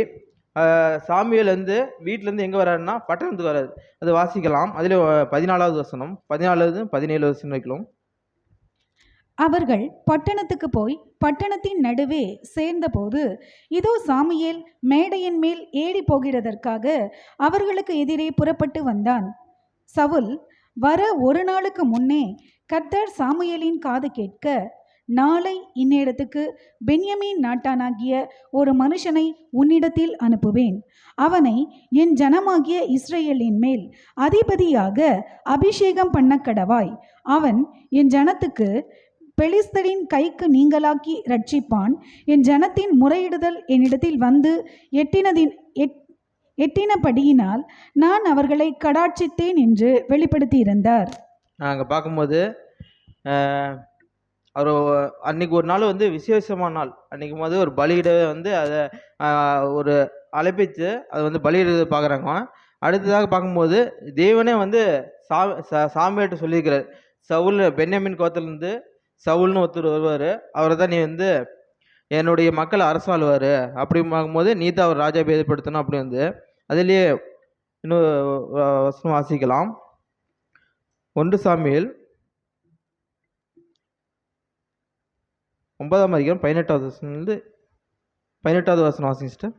சாமுவேல் வந்து வீட்டிலேருந்து எங்கே வர்றாருன்னா பட்டணத்துக்கு வர்றாரு. அது வாசிக்கலாம். அதில் 14வது வசனம், 14 17 வசனம் வைக்கலாம். அவர்கள் பட்டணத்துக்கு போய் பட்டணத்தின் நடுவே சேர்ந்தபோது, இதோ சாமுவேல் மேடையின் மேல் ஏறி போகிறதற்காக அவர்களுக்கு எதிரே புறப்பட்டு வந்தான். சவுல் வர ஒரு நாளுக்கு முன்னே கர்த்தர் சாமுவேலின் காது கேட்க, நாளை இந்நேரத்துக்கு பென்யமீன் நாட்டானாகிய ஒரு மனுஷனை உன்னிடத்தில் அனுப்புவேன், அவனை என் ஜனமாகிய இஸ்ரவேலின் மேல் அதிபதியாக அபிஷேகம் பண்ண கடவாய், அவன் என் ஜனத்துக்கு பெலிஸ்தரின் கைக்கு நீங்களாக்கி ரட்சிப்பான், என் ஜனத்தின் முறையிடுதல் என்னிடத்தில் வந்து எட்டினபடியினால் நான் அவர்களை கடாட்சித்தேன் என்று வெளிப்படுத்தியிருந்தார். நாங்கள் பார்க்கும்போது அவர் அன்னைக்கு ஒரு நாள் வந்து விசேஷமான நாள். அன்னைக்கு வந்து ஒரு பலியிட வந்து அதை ஒரு அழைப்பிச்சு அதை வந்து பலியிட பார்க்குறாங்க. அடுத்ததாக பார்க்கும்போது தேவனே வந்து சாமியிட்ட சொல்லியிருக்கிறார், சவுல் பென்யமீன் கோத்திலிருந்து சவுல்னு ஒருத்தர் வருவார். அவரை தான் நீ வந்து என்னுடைய மக்களை அரசாளுவார், அப்படி பார்க்கும்போது நீ தான் அவர் ராஜா ஏற்படுத்தணும். அப்படி வந்து அதிலேயே இன்னும் வசனம் வாசிக்கலாம். 1 சாமுவேல் 9ஆம் அதிகாரம் 18வது வசனம்லேருந்து 18வது வசனம் வாசிங்க சிஸ்டர்.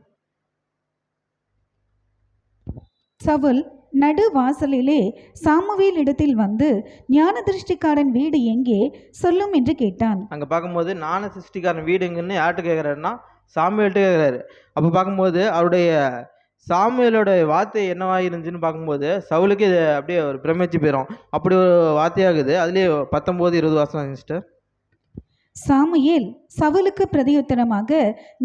சவுல் நடு வாசலிலே சாமுவேல் இடத்தில் வந்து ஞான திருஷ்டிக்காரன் வீடு எங்கே சொல்லும் என்று கேட்டான். அங்கே பார்க்கும்போது ஞான சிருஷ்டிக்காரன் வீடு எங்கன்னு யார்கிட்ட கேட்குறாருன்னா சாமுவேல்கிட்ட கேட்குறாரு. அப்போ பார்க்கும்போது அவருடைய சாமுவேலோட வார்த்தை என்னவா இருந்துச்சுன்னு பார்க்கும்போது சவுலுக்கு இது அப்படியே ஒரு பிரமிச்சு போயிடும். அப்படி ஒரு வார்த்தையாகுது. அதுலேயே 19-20 வாசனம் சிஸ்டர். சாமுவேல் சவுலுக்கு பிரதியுத்தரமாக,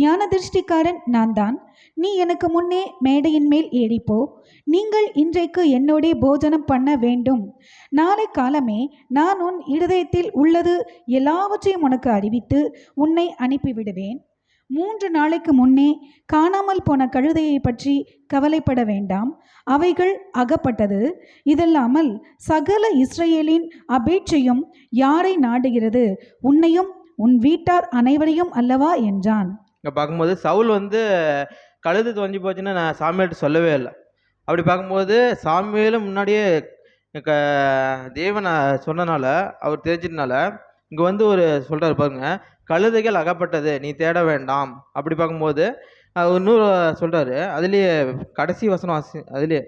ஞான திருஷ்டிக்காரன் நான் தான். நீ எனக்கு முன்னே மேடையின் மேல் ஏறிப்போ. நீங்கள் இன்றைக்கு என்னோடே போஜனம் பண்ண வேண்டும். நாளை காலமே நான் உன் இருதயத்தில் உள்ளது எல்லாவற்றையும் உனக்கு அறிவித்து உன்னை அனுப்பிவிடுவேன். 3 நாளைக்கு முன்னே காணாமல் போன கழுதையை பற்றி கவலைப்பட வேண்டாம், அவைகள் அகப்பட்டது. இதல்லாமல் சகல இஸ்ரவேலின் அபேட்சையும் யாரை நாடுகிறது? உன்னையும் உன் வீட்டார் அனைவரையும் அல்லவா என்றான். இங்கே பார்க்கும்போது சவுல் வந்து கழுது தொலைஞ்சு போச்சுன்னு நான் சாமுவேல்கிட்ட சொல்லவே இல்லை. அப்படி பார்க்கும்போது சாமுவேலும் முன்னாடியே தேவனை சொன்னனால, அவர் தெரிஞ்சதுனால இங்கே வந்து ஒரு சொல்கிறார் பாருங்க, கழுதைகள் அகப்பட்டது, நீ தேட வேண்டாம். அப்படி பார்க்கும்போது இன்னொரு சொல்கிறாரு. அதுலேயே கடைசி வசனம் வாசி, அதுலேயே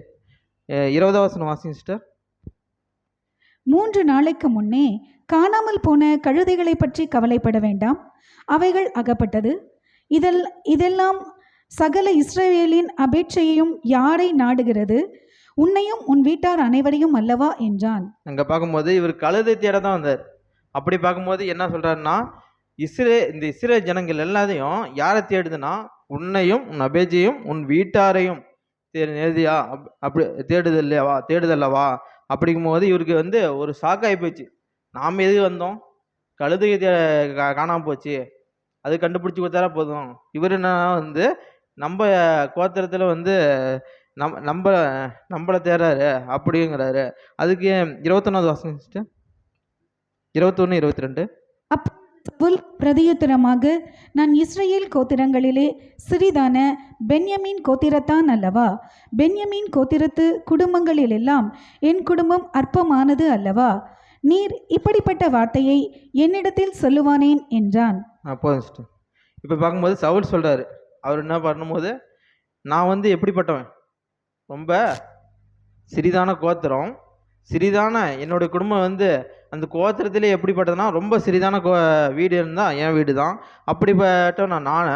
20வது வசனம் வாசிங்க சிஸ்டர். 3 நாளைக்கு முன்னே காணாமல் போன கழுதைகளை பற்றி கவலைப்பட வேண்டாம், அவைகள் அகப்பட்டது. இதெல்லாம் சகல இஸ்ரவேலின் அபேட்சையையும் யாரை நாடுகிறது? உன்னையும் உன் வீட்டார் அனைவரையும் அல்லவா என்றான். அங்கே பார்க்கும்போது இவர் கழுதை தேட தான் வந்தார். அப்படி பார்க்கும்போது என்ன சொல்கிறாருன்னா, இந்த இஸ்ரே ஜனங்கள் எல்லாத்தையும் யாரை தேடுதுன்னா உன்னையும் உன் அபேஜையும் உன் வீட்டாரையும் நேர்தியா அப்படி தேடுதல்லவா. அப்படிங்கும்போது இவருக்கு வந்து ஒரு ஷாக்காகி போச்சு. நாம் எது வந்தோம், கழுதை காணாமல் போச்சு, அது கண்டுபிடிச்சி கொடுத்தாரா போதும். இவர் என்ன வந்து நம்ம கோத்திரத்தில் வந்து நம்மளை தேடுறாரு அப்படிங்கிறாரு. அதுக்கு 21வது வாசனம் சிஸ்டர். 21-22. சவுல் பிரதியுத்தரமாக, நான் இஸ்ரவேல் கோத்திரங்களிலே சிறிதான பென்யமீன் கோத்திரத்தான் அல்லவா? பென்யமீன் கோத்திரத்து குடும்பங்களிலெல்லாம் என் குடும்பம் அற்பமானது அல்லவா? நீர் இப்படிப்பட்ட வார்த்தையை என்னிடத்தில் சொல்லுவானேன் என்றான். போதும் சிஸ்டர். இப்போ பார்க்கும்போது சவுல் சொல்கிறாரு, அவர் என்ன பண்ணும்போது, நான் வந்து எப்படிப்பட்டவன், ரொம்ப சிறிதான கோத்திரம், சிறிதான என்னுடைய குடும்பம் வந்து அந்த கோத்திரத்திலே எப்படிப்பட்டதுன்னா ரொம்ப சிறிதான வீடு இருந்தால் என் வீடு தான். அப்படிப்பட்ட நான்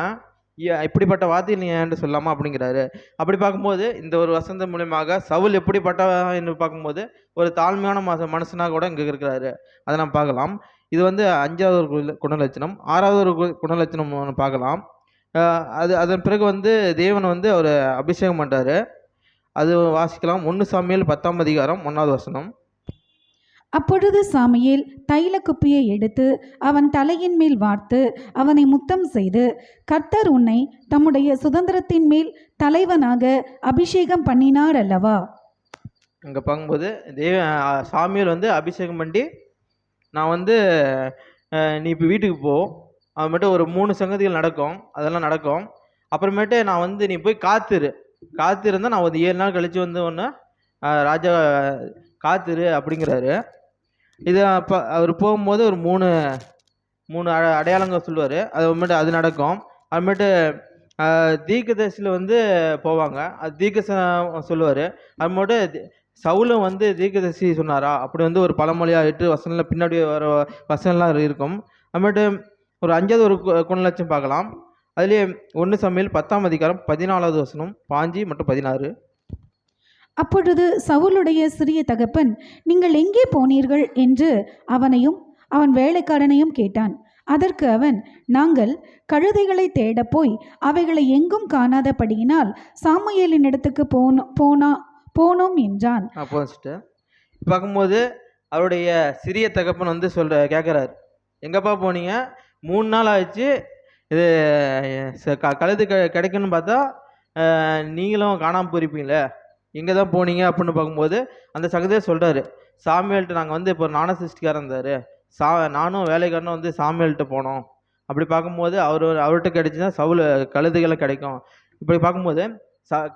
இப்படிப்பட்ட வார்த்தையில் நீ ஏன்ட்டு சொல்லாமா அப்படிங்கிறாரு. அப்படி பார்க்கும்போது இந்த ஒரு வசந்த மூலியமாக சவுல் எப்படிப்பட்டவன் என்று பார்க்கும்போது ஒரு தாழ்மையான மனுஷனாக கூட இங்கே இருக்கிறாரு. அதை நம்ம பார்க்கலாம். இது வந்து 5வது ஒரு குணலட்சணம். 6வது ஒரு குணலட்சணம் பார்க்கலாம். அதன் பிறகு வந்து தேவன் வந்து அவர் அபிஷேகம் பண்ணுறாரு. அது வாசிக்கலாம். 1 சாமுவேல் 10ஆம் அதிகாரம் 1வது வசனம். அப்பொழுது சாமுவேல் தைல குப்பியை எடுத்து அவன் தலையின் மேல் வார்த்து அவனை முத்தம் செய்து, கர்த்தர் உன்னை தம்முடைய சுதந்திரத்தின் மேல் தலைவனாக அபிஷேகம் பண்ணினார் அல்லவா. அங்கே பார்க்கும்போது சாமுவேல் வந்து அபிஷேகம் பண்ணி, நான் வந்து நீ இப்போ வீட்டுக்கு போ, அது மட்டும் ஒரு 3 சங்கதிகள் நடக்கும், அதெல்லாம் நடக்கும். அப்புறமேட்டு நான் வந்து நீ போய் காத்திருந்தால் நான் ஒரு 7 நாள் கழித்து வந்து ஒன்று ராஜா காத்திரு அப்படிங்கிறாரு. இது அப்போ அவர் போகும்போது ஒரு 3 அடையாளங்கள் சொல்லுவார். அது நடக்கும். அப்புறமேட்டு தீர்க்கதரிசியில் வந்து போவாங்க, அது தீர்க்க சொல்லுவார். அப்புறமேட்டு சவுலும் வந்து தீர்க்கதரிசி சொன்னாரா அப்படி வந்து ஒரு பழமொழியாக 8 வசனங்கள் பின்னாடி வர வசனம்லாம் இருக்கும். அப்புறமேட்டு ஒரு 5வது ஒரு குணலட்சம் பார்க்கலாம். அதுலேயே 1 சாமுவேல் 10ஆம் அதிகாரம் 14வது வசனம் 15 மற்றும் 16. அப்பொழுது சவுலுடைய சிறிய தகப்பன், நீங்கள் எங்கே போனீர்கள் என்று அவனையும் அவன் வேலைக்காரனையும் கேட்டான். அதற்கு அவன், நாங்கள் கழுதைகளை தேட போய் அவைகளை எங்கும் காணாதபடியினால் சாமுவேலின் இடத்துக்கு போனோம் என்றான். பார்க்கும்போது அவருடைய சிறிய தகப்பன் வந்து கேட்குறாரு, எங்கப்பா போனீங்க? 3 நாள் ஆயிடுச்சு, இது கழுது கிடைக்குன்னு பார்த்தா நீங்களும் காணாமல் போயிருப்பீங்களே, எங்கே தான் போனீங்க அப்படின்னு பார்க்கும்போது அந்த சகோதரர் சொல்கிறாரு, சாமுவேல்கிட்ட நாங்கள் வந்து இப்போ ஞான சிருஷ்டிக்காரன் இருந்தார், நானும் வேலைக்காரனும் வந்து சாமுவேல்கிட்ட போனோம். அப்படி பார்க்கும்போது அவர்கிட்ட கிடைச்சுன்னா கழுதைகளை கிடைக்கும். இப்படி பார்க்கும்போது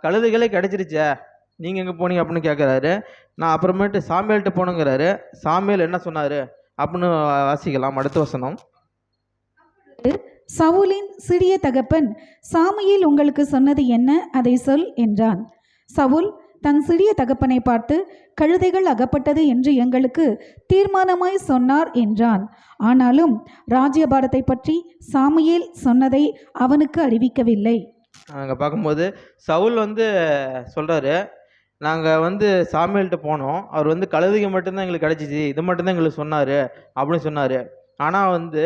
கழுதைகளே கிடைச்சிருச்சே, நீங்கள் எங்கே போனீங்க அப்படின்னு கேட்குறாரு. நான் அப்புறமேட்டு சாமுவேல்கிட்ட போனோங்கிறாரு. சாமுவேல் என்ன சொன்னார் அப்படின்னு வாசிக்கலாம் அடுத்த வசனம். சவுலின் சிறிய தகப்பன் சாமுவேல் உங்களுக்கு சொன்னது என்ன, அதை சொல் என்றான். சவுல் தன் சிறிய தகப்பனை பார்த்து, கழுதைகள் அகப்பட்டது என்று எங்களுக்கு தீர்மானமாய் சொன்னார் என்றான். ஆனாலும் ராஜ்யபாரத்தை பற்றி சாமுவேல் சொன்னதை அவனுக்கு அறிவிக்கவில்லை. அங்கே பார்க்கும்போது சவுல் வந்து சொல்கிறாரு, நாங்கள் வந்து சாமுவேல்கிட்ட போனோம், அவர் வந்து கழுதைங்க மட்டும்தான் எங்களுக்கு கிடச்சிச்சு, இது மட்டும்தான் எங்களுக்கு சொன்னார் அப்படின்னு சொன்னார். ஆனால் வந்து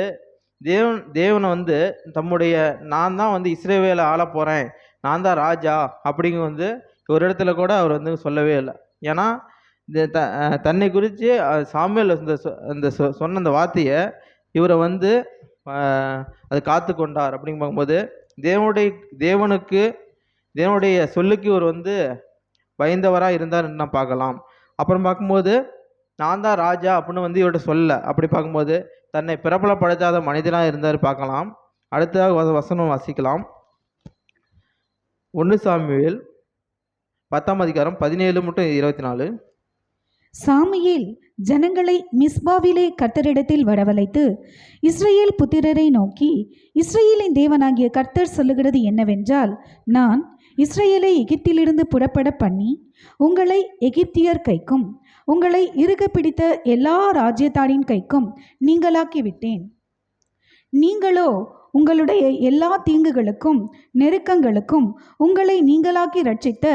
தேவனை வந்து தம்முடைய நான் தான் வந்து இஸ்ரவேலை ஆள போகிறேன், நான் தான் ராஜா அப்படிங்க வந்து ஒரு இடத்துல கூட அவர் வந்து சொல்லவே இல்லை. ஏன்னா தன்னை குறித்து சாமுவேல் அந்த சொன்ன அந்த வார்த்தையை இவரை வந்து அது காத்து கொண்டார். அப்படின்னு பார்க்கும்போது தேவனுடைய சொல்லுக்கு இவர் வந்து பயந்தவராக இருந்தார்ன்னு நான் பார்க்கலாம். அப்புறம் பார்க்கும்போது நான் தான் ராஜா அப்படின்னு வந்து இவர்கிட்ட சொல்ல. அப்படி பார்க்கும்போது தன்னை பிரபலப்படுத்தாத மனிதனாக இருந்தார் பார்க்கலாம். அடுத்ததாக வசனம் வாசிக்கலாம். 1 சாமுவேல் 10ஆம் அதிகாரம் 17-24. சாமுவேல் ஜனங்களை மிஸ்பாவிலே கர்த்தரிடத்தில் வரவழைத்து இஸ்ரவேல் புத்திரரை நோக்கி, இஸ்ரவேலின் தேவனாகிய கர்த்தர் சொல்லுகிறது என்னவென்றால், நான் இஸ்ரவேலை எகிப்திலிருந்து புறப்பட பண்ணி உங்களை எகிப்தியர் கைக்கும் உங்களை இறுக பிடித்த எல்லா ராஜ்யத்தாரின் கைக்கும் நீங்களாக்கி விட்டேன். நீங்களோ உங்களுடைய எல்லா தீங்குகளுக்கும் நெருக்கங்களுக்கும் உங்களை நீங்களாக்கி ரட்சித்த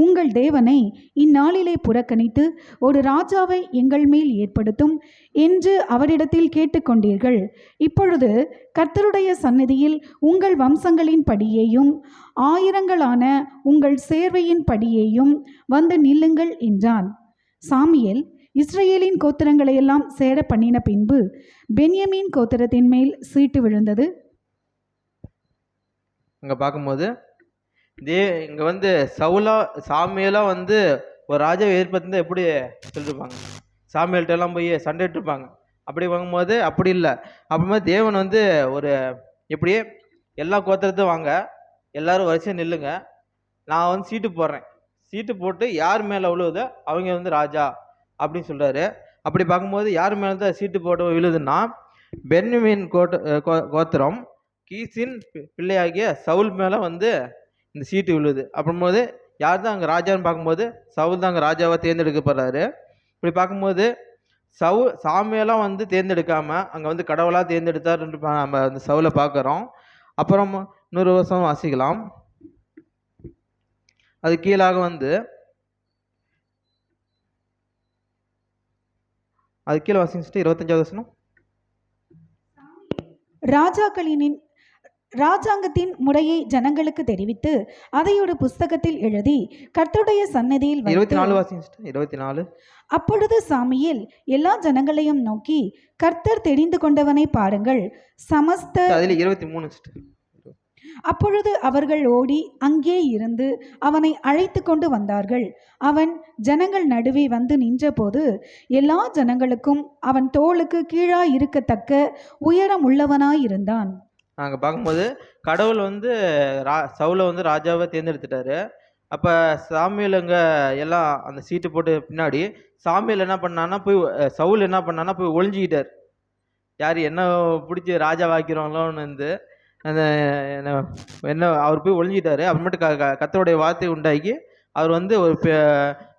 உங்கள் தேவனை இந்நாளிலே புறக்கணித்து ஒரு ராஜாவை எங்கள் மேல் ஏற்படுத்தும் என்று அவரிடத்தில் கேட்டுக்கொண்டீர்கள். இப்பொழுது கர்த்தருடைய சந்நிதியில் உங்கள் வம்சங்களின் படியேயும் ஆயிரங்களான உங்கள் சேர்வையின் படியேயும் வந்து நில்லுங்கள் என்றான். சாமுவேல் இஸ்ரவேலின் கோத்திரங்களையெல்லாம் சேர பண்ணின பின்பு பென்யமீன் கோத்திரத்தின் மேல் சீட்டு விழுந்தது. இங்கே பார்க்கும்போது இங்கே வந்து சாமுவேலா வந்து ஒரு ராஜாவை ஏற்படுத்தி எப்படி சொல்லியிருப்பாங்க, சாமுவேல்கிட்ட எல்லாம் போய் சண்டை இட்டுருப்பாங்க. அப்படி பார்க்கும்போது அப்படி இல்லை. அப்புறமா தேவன் வந்து ஒரு எப்படியே எல்லா கோத்திரத்தையும் வாங்க, எல்லாரும் வரிசையாக நில்லுங்க, நான் வந்து சீட்டு போடுறேன், சீட்டு போட்டு யார் மேலே விழுவுதோ அவங்க வந்து ராஜா அப்படின்னு சொல்கிறாரு. அப்படி பார்க்கும்போது யார் மேலே தான் சீட்டு போட்டு விழுதுன்னா பென்யமீன் கோத்திரம் கீசின் பிள்ளையாகிய சவுல் மேலே வந்து இந்த சீட்டு விழுது. அப்புறம்போது யார் தான் அங்கே ராஜான்னு பார்க்கும்போது சவுல் தான் அங்கே ராஜாவாக தேர்ந்தெடுக்கப்படுறாரு. இப்படி பார்க்கும்போது சாமுவேலாம் வந்து தேர்ந்தெடுக்காமல் அங்கே வந்து கடவுளாக தேர்ந்தெடுத்தாருன்னு நம்ம அந்த சவுலை பார்க்குறோம். அப்புறம் இன்னொரு வருஷம் வாசிக்கலாம். அது கீழாக வந்து அது கீழே வாசிச்சுட்டு 25வது வசனம். ராஜாங்கத்தின் முறையை ஜனங்களுக்கு தெரிவித்து அதை ஒரு புஸ்தகத்தில் எழுதி கர்த்தருடைய சன்னதியில் 24 வாசிச்சுட்டு 24. அப்பொழுது சாமுவேல் எல்லா ஜனங்களையும் நோக்கி, கர்த்தர் தெரிந்து கொண்டவனை பாருங்கள், சமஸ்த அதில் 23. அப்பொழுது அவர்கள் ஓடி அங்கே இருந்து அவனை அழைத்து கொண்டு வந்தார்கள். அவன் ஜனங்கள் நடுவே வந்து நின்றபோது எல்லா ஜனங்களுக்கும் அவன் தோளுக்கு கீழாய் இருக்கத்தக்க உயரம் உள்ளவனாயிருந்தான். நாங்கள் பார்க்கும்போது கடவுள் வந்து சவுலை வந்து ராஜாவை தேர்ந்தெடுத்துட்டாரு. அப்போ சாமுவேல் அங்கே எல்லாம் அந்த சீட்டு போட்டு பின்னாடி சாமுவேல் என்ன பண்ணான்னா சவுல் என்ன பண்ணான்னா போய் ஒளிஞ்சிக்கிட்டார். யார் என்ன பிடிச்சி ராஜாவாக்கிறவங்களோன்னு வந்து அந்த என்ன அவர் போய் ஒளிஞ்சிட்டாரு. அப்புறமேட்டு கர்த்தருடைய வார்த்தை உண்டாக்கி அவர் வந்து ஒரு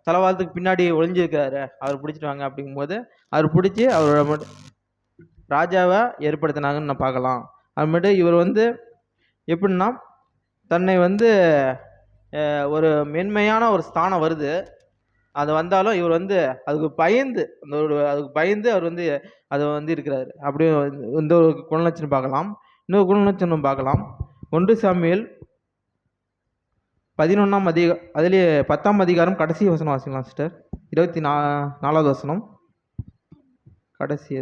தலவாரத்துக்கு பின்னாடி ஒளிஞ்சிருக்காரு, அவர் பிடிச்சிட்டு வாங்க அப்படிங்கும்போது அவர் பிடிச்சி அவர் ராஜாவை ஏற்படுத்தினாங்கன்னு நான் பார்க்கலாம். அப்புறமேட்டு இவர் வந்து எப்படின்னா தன்னை வந்து ஒரு மென்மையான ஒரு ஸ்தானம் வருது, அது வந்தாலும் இவர் வந்து அதுக்கு பயந்து அவர் வந்து அதை வந்து இருக்கிறாரு. அப்படியே இந்த ஒரு குணலட்சணம் பார்க்கலாம். இன்னொரு குணலட்சணம் பார்க்கலாம். 1 சாமுவேல் 11ஆம் அதிகாரம் அதிலே 10ஆம் அதிகாரம் கடைசி வசனம் வாசிக்கலாம் சிஸ்டர். 24வது வசனம் கடைசி.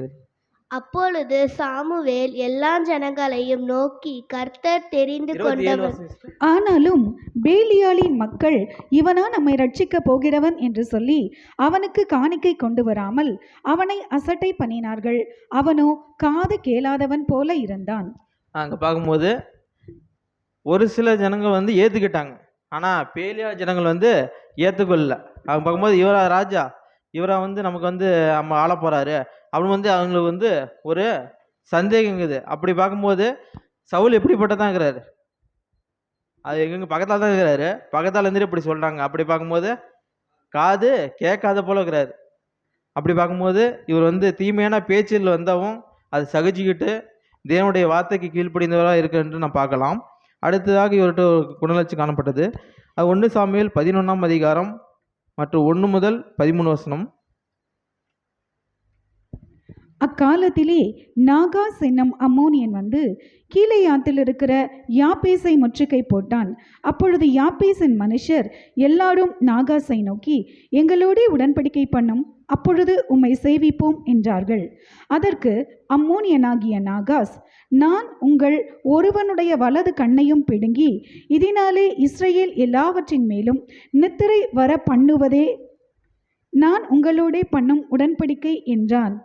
அப்பொழுது சாமுவேல் எல்லா ஜனங்களையும் நோக்கி, கர்த்தர் தெரிந்து 27 கொண்டவர் வருஷம். ஆனாலும் பேலியாளின் மக்கள் இவனா நம்மை ரட்சிக்கப் போகிறவன் என்று சொல்லி அவனுக்கு காணிக்கை கொண்டு வராமல் அவனை அசட்டை பண்ணினார்கள். அவனோ காது கேளாதவன் போல இருந்தான். அங்கே பார்க்கும்போது ஒரு சில ஜனங்கள் வந்து ஏற்றுக்கிட்டாங்க, ஆனால் பேலியா ஜனங்கள் வந்து ஏற்றுக்கொள்ளல. அவங்க பார்க்கும்போது இவரா ராஜா, இவரா வந்து நமக்கு வந்து நம்ம ஆள போகிறாரு அப்படின்னு வந்து அவங்களுக்கு வந்து ஒரு சந்தேகங்குது. அப்படி பார்க்கும்போது சவுல் எப்படிப்பட்டதான் இருக்கிறாரு, அது எங்க பக்கத்தால் தான் இருக்கிறாரு, பக்கத்தால் இருந்துட்டு இப்படி சொல்கிறாங்க. அப்படி பார்க்கும்போது காது கேட்காத போல இருக்கிறாரு. அப்படி பார்க்கும்போது இவர் வந்து தீமையான பேச்சில் வந்தவும் அதை சகிச்சுக்கிட்டு தேவனுடைய வார்த்தைக்கு கீழ்ப்படிந்தவராக இருக்கு என்று நாம் பார்க்கலாம். அடுத்ததாக இவர்கிட்ட ஒரு குணலட்சி காணப்பட்டது. அது 1 சாமுவேல் 11ஆம் அதிகாரம் மற்றும் 1 முதல் 13 வசனம். அக்காலத்திலே நாகாஸ் என்னும் அம்மோனியன் வந்து கீலேயாத்தில் இருக்கிற யாப்பேசை முற்றுகை போட்டான். அப்பொழுது யாப்பேசின் மனுஷர் எல்லாரும் நாகாஸை நோக்கி, எங்களோடே உடன்படிக்கை பண்ணும், அப்பொழுது உம்மை சேவிப்போம் என்றார்கள். அதற்கு அம்மோனியனாகிய நாகாஸ், நான் உங்கள் ஒருவனுடைய வலது கண்ணையும் பிடுங்கி இதனாலே இஸ்ரவேல் எல்லாவற்றின் மேலும் நித்திரை வர பண்ணுவதே நான் உங்களோடே பண்ணும் உடன்படிக்கை என்றான்.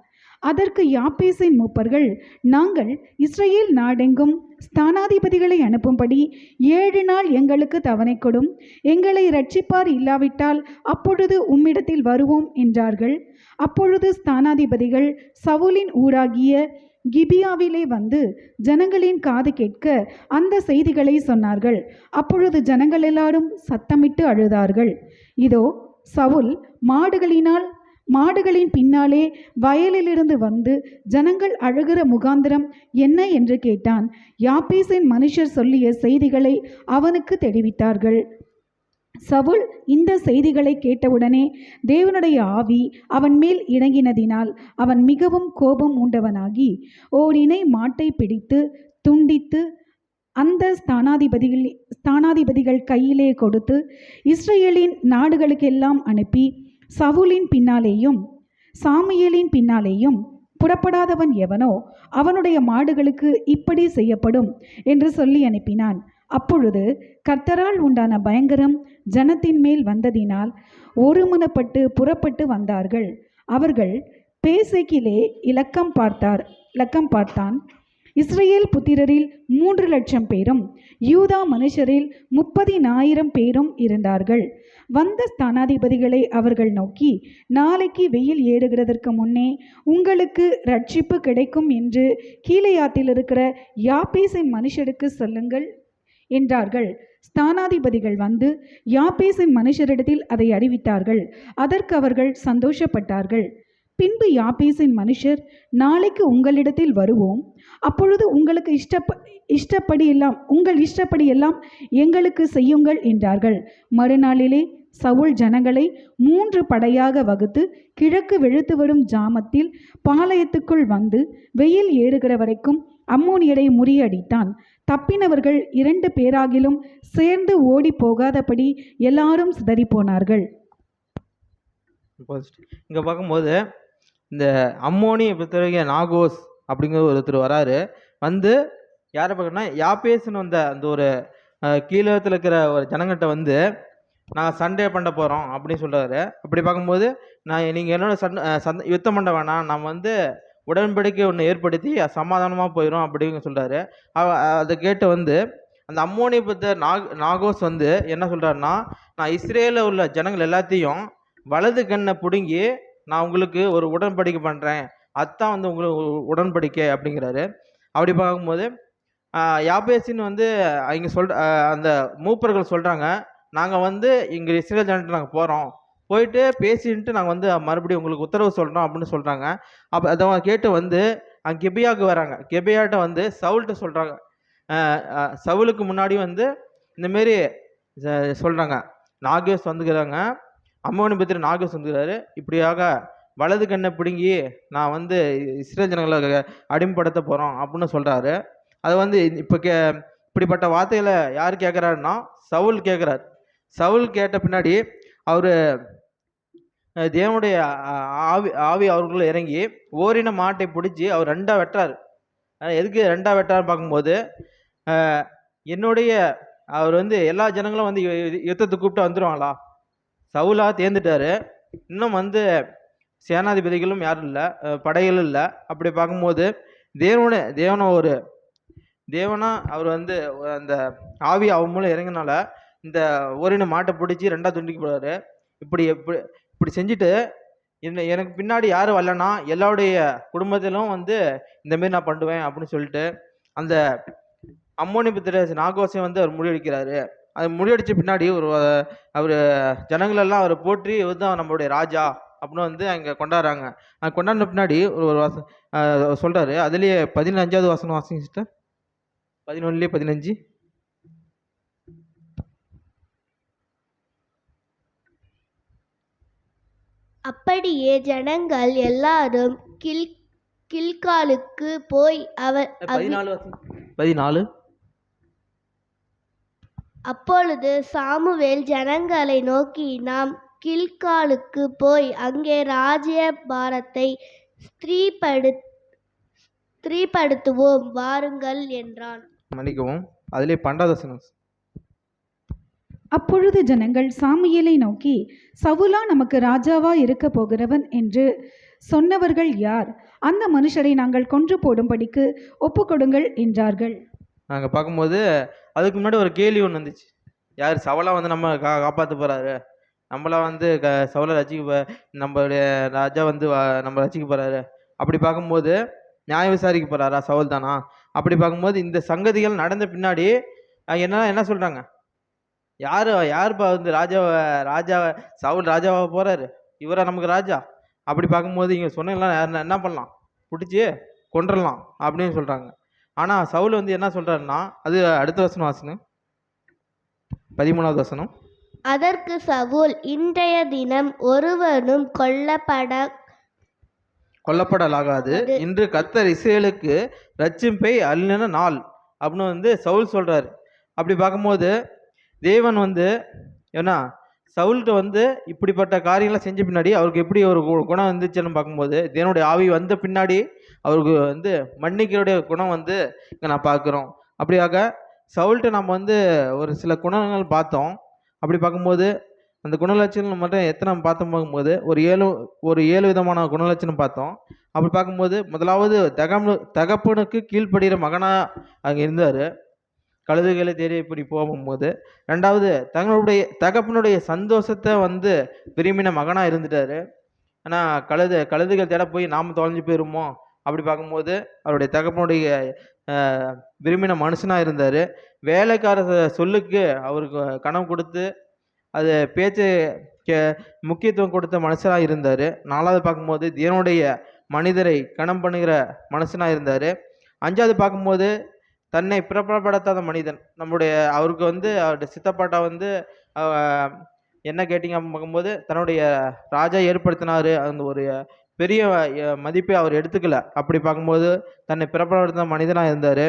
அதற்கு யாப்பேசின் மூப்பர்கள், நாங்கள் இஸ்ரவேல் நாடெங்கும் ஸ்தானாதிபதிகளை அனுப்பும்படி 7 நாள் எங்களுக்கு தவணை கொடும், எங்களை இரட்சிப்பார் இல்லாவிட்டால் அப்பொழுது உம்மிடத்தில் வருவோம் என்றார்கள். அப்பொழுது ஸ்தானாதிபதிகள் சவுலின் ஊராகிய கிபியாவிலே வந்து ஜனங்களின் காது கேட்க அந்த செய்திகளை சொன்னார்கள். அப்பொழுது ஜனங்கள் எல்லாரும் சத்தமிட்டு அழுதார்கள். இதோ சவுல் மாடுகளின் பின்னாலே வயலிலிருந்து வந்து ஜனங்கள் அழுகிற முகாந்திரம் என்ன என்று கேட்டான். யாப்பேசின் மனுஷர் சொல்லிய செய்திகளை அவனுக்கு தெரிவித்தார்கள். சவுல் இந்த செய்திகளை கேட்டவுடனே தேவனுடைய ஆவி அவன் மேல் இறங்கினதினால் அவன் மிகவும் கோபம் உண்டவனாகி ஓரினை மாட்டை பிடித்து துண்டித்து அந்த ஸ்தானாதிபதிகள் கையிலே கொடுத்து இஸ்ரவேலின் நாடுகளுக்கெல்லாம் அனுப்பி, சவுலின் பின்னாலேயும் சாமுவேலின் பின்னாலேயும் புறப்படாதவன் எவனோ அவனுடைய மாடுகளுக்கு இப்படி செய்யப்படும் என்று சொல்லி அனுப்பினான். அப்பொழுது கர்த்தரால் உண்டான பயங்கரம் ஜனத்தின் மேல் வந்ததினால் ஒருமனப்பட்டு புறப்பட்டு வந்தார்கள். அவர்கள் பேசேக்கிலே இலக்கம் பார்த்தான். இஸ்ரவேல் புத்திரரில் 3,00,000 பேரும் யூதா மனுஷரில் 30,000 பேரும் இருந்தார்கள். வந்த ஸ்தானாதிபதிகளை அவர்கள் நோக்கி, நாளைக்கு வெயில் ஏறுகிறதற்கு முன்னே உங்களுக்கு ரட்சிப்பு கிடைக்கும் என்று கீலேயாத்தில் இருக்கிற யாப்பேசின் மனுஷருக்கு சொல்லுங்கள் என்றார்கள். ஸ்தானாதிபதிகள் வந்து யாப்பேசின் மனுஷரிடத்தில் அதை அறிவித்தார்கள். அதற்கு அவர்கள் சந்தோஷப்பட்டார்கள். பின்பு யாப்பேசின் மனுஷர், நாளைக்கு உங்களிடத்தில் வருவோம், அப்பொழுது உங்களுக்கு உங்கள் இஷ்டப்படியெல்லாம் எங்களுக்கு செய்யுங்கள் என்றார்கள். மறுநாளிலே சவுல் ஜனங்களை 3 படையாக வகுத்து கிழக்கு வெளுத்து வரும் ஜாமத்தில் பாளையத்துக்குள் வந்து வெயில் ஏறுகிற வரைக்கும் அம்மோனியரை முறியடித்தான். தப்பினவர்கள் 2 பேராகிலும் சேர்ந்து ஓடி போகாதபடி எல்லாரும் சிதறிப்போனார்கள். இங்கே பார்க்கும்போது இந்த அம்மோனி பொறுத்தவரைக்கும் நாகோஸ் அப்படிங்கிற ஒருத்தர் வராரு. வந்து யாரை பார்க்கணும்னா யாப்பேஸ்னு வந்த அந்த ஒரு கீழத்தில் இருக்கிற ஒரு ஜனங்கிட்ட வந்து, நாங்கள் சண்டே பண்ண போகிறோம் அப்படின்னு சொல்கிறாரு. அப்படி பார்க்கும்போது, நீங்கள் என்னோட யுத்தம் பண்ண வேணாம், நம்ம வந்து உடன்படிக்கை ஒன்று ஏற்படுத்தி சமாதானமாக போயிடும் அப்படின்னு சொல்கிறாரு. அதை கேட்டு வந்து அந்த அம்மோனி பத்த நாகோஸ் வந்து என்ன சொல்கிறாருன்னா, நான் இஸ்ரேலில் உள்ள ஜனங்கள் எல்லாத்தையும் வலது கண்ணை பிடுங்கி நான் உங்களுக்கு ஒரு உடன்படிக்கை பண்ணுறேன், அதுதான் வந்து உங்களுக்கு உடன்படிக்கை அப்படிங்கிறாரு. அப்படி பார்க்கும்போது யாப்பேசின்னு வந்து இங்கே அந்த மூப்பர்கள் சொல்கிறாங்க, நாங்கள் வந்து இங்கே இஸ்ரேல் ஜனன்ட்டு நாங்கள் போகிறோம், போயிட்டு பேசின்ட்டு நாங்கள் வந்து மறுபடியும் உங்களுக்கு உத்தரவு சொல்கிறோம் அப்படின்னு சொல்கிறாங்க. அப்போ அதை கேட்டு வந்து அங்கே கெபியாவுக்கு வராங்க. கெபியாட்ட வந்து சவுல்கிட்ட சொல்கிறாங்க. சவுலுக்கு முன்னாடி வந்து இந்தமாரி சொல்கிறாங்க, நாகேஸ் வந்துக்கிறாங்க, அம்மோனி பத்திர நாகேஸ் வந்துக்கிறாரு, இப்படியாக வலது கண்ணை பிடுங்கி நான் வந்து இஸ்ரேல் ஜனங்களை அடிமைப்படுத்த போகிறோம் அப்படின்னு சொல்கிறாரு. அது வந்து இப்போ இப்படிப்பட்ட வார்த்தைகளை யார் கேட்குறாருன்னா சவுல் கேட்குறாரு. சவுல் கேட்ட பின்னாடி அவர் தேவனுடைய ஆவி ஆவி அவருக்குள்ள இறங்கி ஓரின மாட்டை பிடிச்சி அவர் ரெண்டாக வெட்டுறாரு. எதுக்கு ரெண்டாக வெட்டாருன்னு பார்க்கும்போது, என்னுடைய அவர் வந்து எல்லா ஜனங்களும் வந்து யுத்தத்துக்கு கூப்பிட்டு வந்துடுவாங்களா? சவுலா தேர்ந்துட்டாரு. இன்னும் வந்து சேனாதிபதிகளும் யாரும் இல்லை, படைகளும் இல்லை. அப்படி பார்க்கும்போது தேவனா அவர் வந்து அந்த ஆவி அவன் மூலம் இறங்கினால இந்த ஓரின மாட்டை பிடிச்சி ரெண்டாக துண்டிக்க போறாரு. இப்படி எப்படி இப்படி செஞ்சுட்டு எனக்கு பின்னாடி யாரும் வரலன்னா எல்லாருடைய குடும்பத்திலும் வந்து இந்தமாரி நான் பண்ணுவேன் அப்படின்னு சொல்லிட்டு அந்த அம்மோனி புத்திர நாகோசையும் வந்து அவர் முறியடிக்கிறாரு. அது முறியடிச்ச பின்னாடி அவர் ஜனங்களெல்லாம் அவரை போற்றி இவர் தான் நம்மளுடைய ராஜா அப்படின்னு வந்து அங்கே கொண்டாடுறாங்க. அது கொண்டாடின பின்னாடி ஒரு சொல்றாரு. அதுலேயே 15வது வசனம் வாசிங்க சிஸ்டர். 11 15. அப்படியே ஜனங்கள் எல்லாரும் கில்காலுக்கு போய் 14. அப்பொழுது சாமுவேல் ஜனங்களை நோக்கி, நாம் கில்காலுக்கு போய் அங்கே ராஜ்யபாரத்தை ஸ்திரீப்படுத்துவோம் வாருங்கள் என்றான். மன்னிக்கவும், அதிலே 12வது வசனம். அப்பொழுது ஜனங்கள் சாமுவேலை நோக்கி, சவுலா நமக்கு ராஜாவா இருக்க போகிறவன் என்று சொன்னவர்கள் யார்? அந்த மனுஷரை நாங்கள் கொன்று போடும்படிக்கு ஒப்புக்கொடுங்கள் என்றார்கள். நாங்கள் பார்க்கும்போது அதுக்கு முன்னாடி ஒரு கேள்வி ஒன்று வந்துச்சு. யார் சவுலா வந்து நம்ம காப்பாற்ற போறாரு, நம்மளா வந்து சவுலை நம்மளுடைய ராஜா வந்து நம்ம ரசிக்க போறாரு. அப்படி பார்க்கும்போது நியாயம் விசாரிக்க போறாரா சவுல் தானா? அப்படி பார்க்கும்போது இந்த சங்கதிகள் நடந்த பின்னாடி என்ன சொல்றாங்க, யாருப்பா வந்து ராஜா சவுல் ராஜாவாக போறாரு, இவரா நமக்கு ராஜா? அப்படி பார்க்கும்போது இங்கே சொன்னீங்களா என்ன பண்ணலாம், பிடிச்சி கொன்றலாம் அப்படின்னு சொல்றாங்க. ஆனால் சவுல் வந்து என்ன சொல்றாருன்னா, அது அடுத்த வசனம் வாசனம், 13வது வசனம். அதற்கு சவுல், இன்றைய தினம் ஒருவனும் கொல்லப்படலாகாது, இன்று கர்த்தர் இஸ்ரவேலுக்கு ரட்சிப்பை அருளின நாள் அப்படின்னு வந்து சவுல் சொல்றாரு. அப்படி பார்க்கும்போது தேவன் வந்து ஏன்னா சவுல்கிட்ட வந்து இப்படிப்பட்ட காரியங்களை செஞ்ச பின்னாடி அவருக்கு எப்படி ஒரு குணம் வந்துச்சுன்னு பார்க்கும்போது, தேவனுடைய ஆவி வந்த பின்னாடி அவருக்கு வந்து மன்னிக்கிறோடைய குணம் வந்து இங்கே நான் பார்க்குறோம். அப்படியாக சவுல்கிட்ட நம்ம வந்து ஒரு சில குணங்கள் பார்த்தோம். அப்படி பார்க்கும்போது அந்த குணலட்சணம் மட்டும் எத்தனை பார்த்தோம் பார்க்கும்போது ஒரு ஏழு விதமான குணலட்சணம் பார்த்தோம். அப்படி பார்க்கும்போது முதலாவது தகப்பனுக்கு கீழ்ப்படுகிற மகனாக அங்கே இருந்தார், கழுதுகளை தேடி இப்படி போகும்போது. ரெண்டாவது தகப்பனுடைய சந்தோஷத்தை வந்து விரும்பின மகனாக இருந்துட்டாரு. ஆனால் கழுதுகள் தேட போய் நாம் தொலைஞ்சு போயிருமோ அப்படி பார்க்கும்போது அவருடைய தகப்பனுடைய விரும்பின மனுஷனாக இருந்தார். வேலைக்கார சொல்லுக்கு அவருக்கு கணம் கொடுத்து அது பேச்சு முக்கியத்துவம் கொடுத்த மனுஷனாக இருந்தார். நாலாவது பார்க்கும்போது தேவனுடைய மனிதரை கணம் பண்ணுகிற மனுஷனாக இருந்தார். அஞ்சாவது பார்க்கும்போது தன்னை பிரபலப்படுத்தாத மனிதன். அவருக்கு வந்து அவருடைய சித்தப்பாட்டா வந்து என்ன கேட்டிங்க அப்படின்னு பார்க்கும்போது தன்னுடைய ராஜா ஏற்படுத்தினார், அந்த ஒரு பெரிய மதிப்பை அவர் எடுத்துக்கல. அப்படி பார்க்கும்போது தன்னை பிரபலப்படுத்த மனிதனாக இருந்தார்.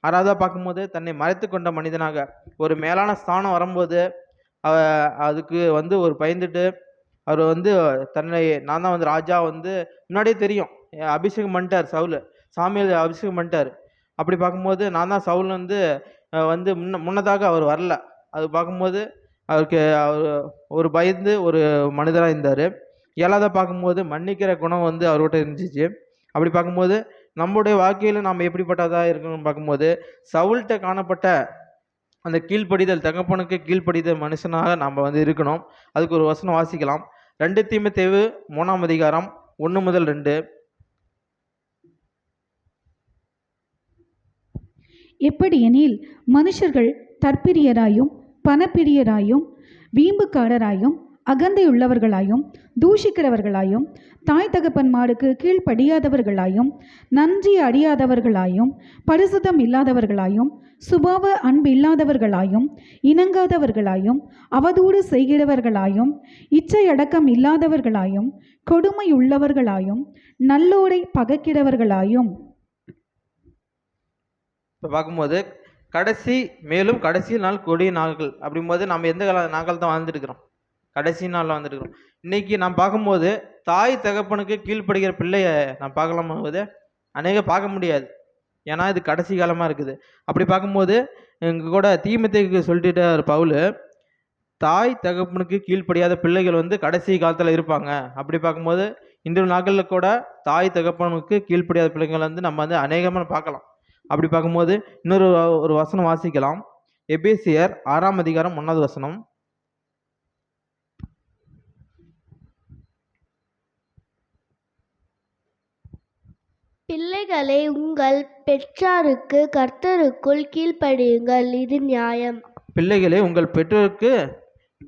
ஆறாவதாக பார்க்கும்போது தன்னை மறைத்து கொண்ட மனிதனாக, ஒரு மேலான ஸ்தானம் வரும்போது அதுக்கு வந்து ஒரு பயந்துட்டு அவர் வந்து தன்னை நான் தான் வந்து ராஜா வந்து முன்னாடியே தெரியும், அபிஷேகம் பண்ணிட்டார் சாமுவேல் அபிஷேகம் பண்ணிட்டார். அப்படி பார்க்கும்போது நான் தான் சவுல் வந்து முன்னதாக அவர் வரல. அது பார்க்கும்போது அவர் ஒரு பயந்து ஒரு மனிதராக இருந்தார். ஏழாவதாக பார்க்கும்போது மன்னிக்கிற குணம் வந்து அவர்கிட்ட இருந்துச்சு. அப்படி பார்க்கும்போது நம்முடைய வாழ்க்கையில் நாம் எப்படிப்பட்டதாக இருக்கணும்னு பார்க்கும்போது சவுல்கிட்ட காணப்பட்ட அந்த கீழ்ப்படிதல், தகப்பனுக்கு கீழ்ப்படிதல் மனுஷனாக நாம் வந்து இருக்கணும். அதுக்கு ஒரு வசனம் வாசிக்கலாம். 2 தீமோத்தேயு 3ஆம் அதிகாரம் 1 முதல் 2. எப்படியெனில் மனுஷர்கள் தற்பிரியராயும் பணப்பிரியராயும் வீம்புக்காரராயும் அகந்தையுள்ளவர்களாயும் தூஷிக்கிறவர்களாயும் தாய் தகப்பன்மாருக்கு கீழ்ப்படியாதவர்களாயும் நன்றி அறியாதவர்களாயும் பரிசுத்தம் இல்லாதவர்களாயும் சுபாவ அன்பு இல்லாதவர்களாயும் இணங்காதவர்களாயும் அவதூறு செய்கிறவர்களாயும் இச்சையடக்கம் இல்லாதவர்களாயும் கொடுமை உள்ளவர்களாயும் நல்லோரை பகைக்கிறவர்களாயும். இப்போ பார்க்கும்போது கடைசி நாள் கொடிய நாட்கள் அப்படிங்கும்போது நம்ம எந்த நாட்கள் தான் வாழ்ந்துருக்கிறோம்? கடைசி நாளில் வந்துருக்கிறோம். இன்னைக்கு நாம் பார்க்கும்போது தாய் தகப்பனுக்கு கீழ்ப்படுகிற பிள்ளைய நான் பார்க்கலாம் போது பார்க்க முடியாது. ஏன்னா இது கடைசி காலமாக இருக்குது. அப்படி பார்க்கும்போது எங்கள் கூட தீமோத்தேயுக்கு சொல்லிட்டார் பவுல், தாய் தகப்பனுக்கு கீழ்ப்படியாத பிள்ளைகள் வந்து கடைசி காலத்தில் இருப்பாங்க. அப்படி பார்க்கும்போது இன்று நாட்களில் கூட தாய் தகப்பனுக்கு கீழ்ப்படியாத பிள்ளைகள் வந்து நம்ம வந்து அநேகமாக பார்க்கலாம். அப்படி பார்க்கும்போது இன்னொரு ஒரு வசனம் வாசிக்கலாம். எபேசியர் 6ஆம் அதிகாரம் 1வது வசனம். பிள்ளைகளை உங்கள் பெற்றாருக்கு கர்த்தருக்குள் கீழ்ப்படியுங்கள், இது நியாயம். பிள்ளைகளே உங்கள் பெற்றோருக்கு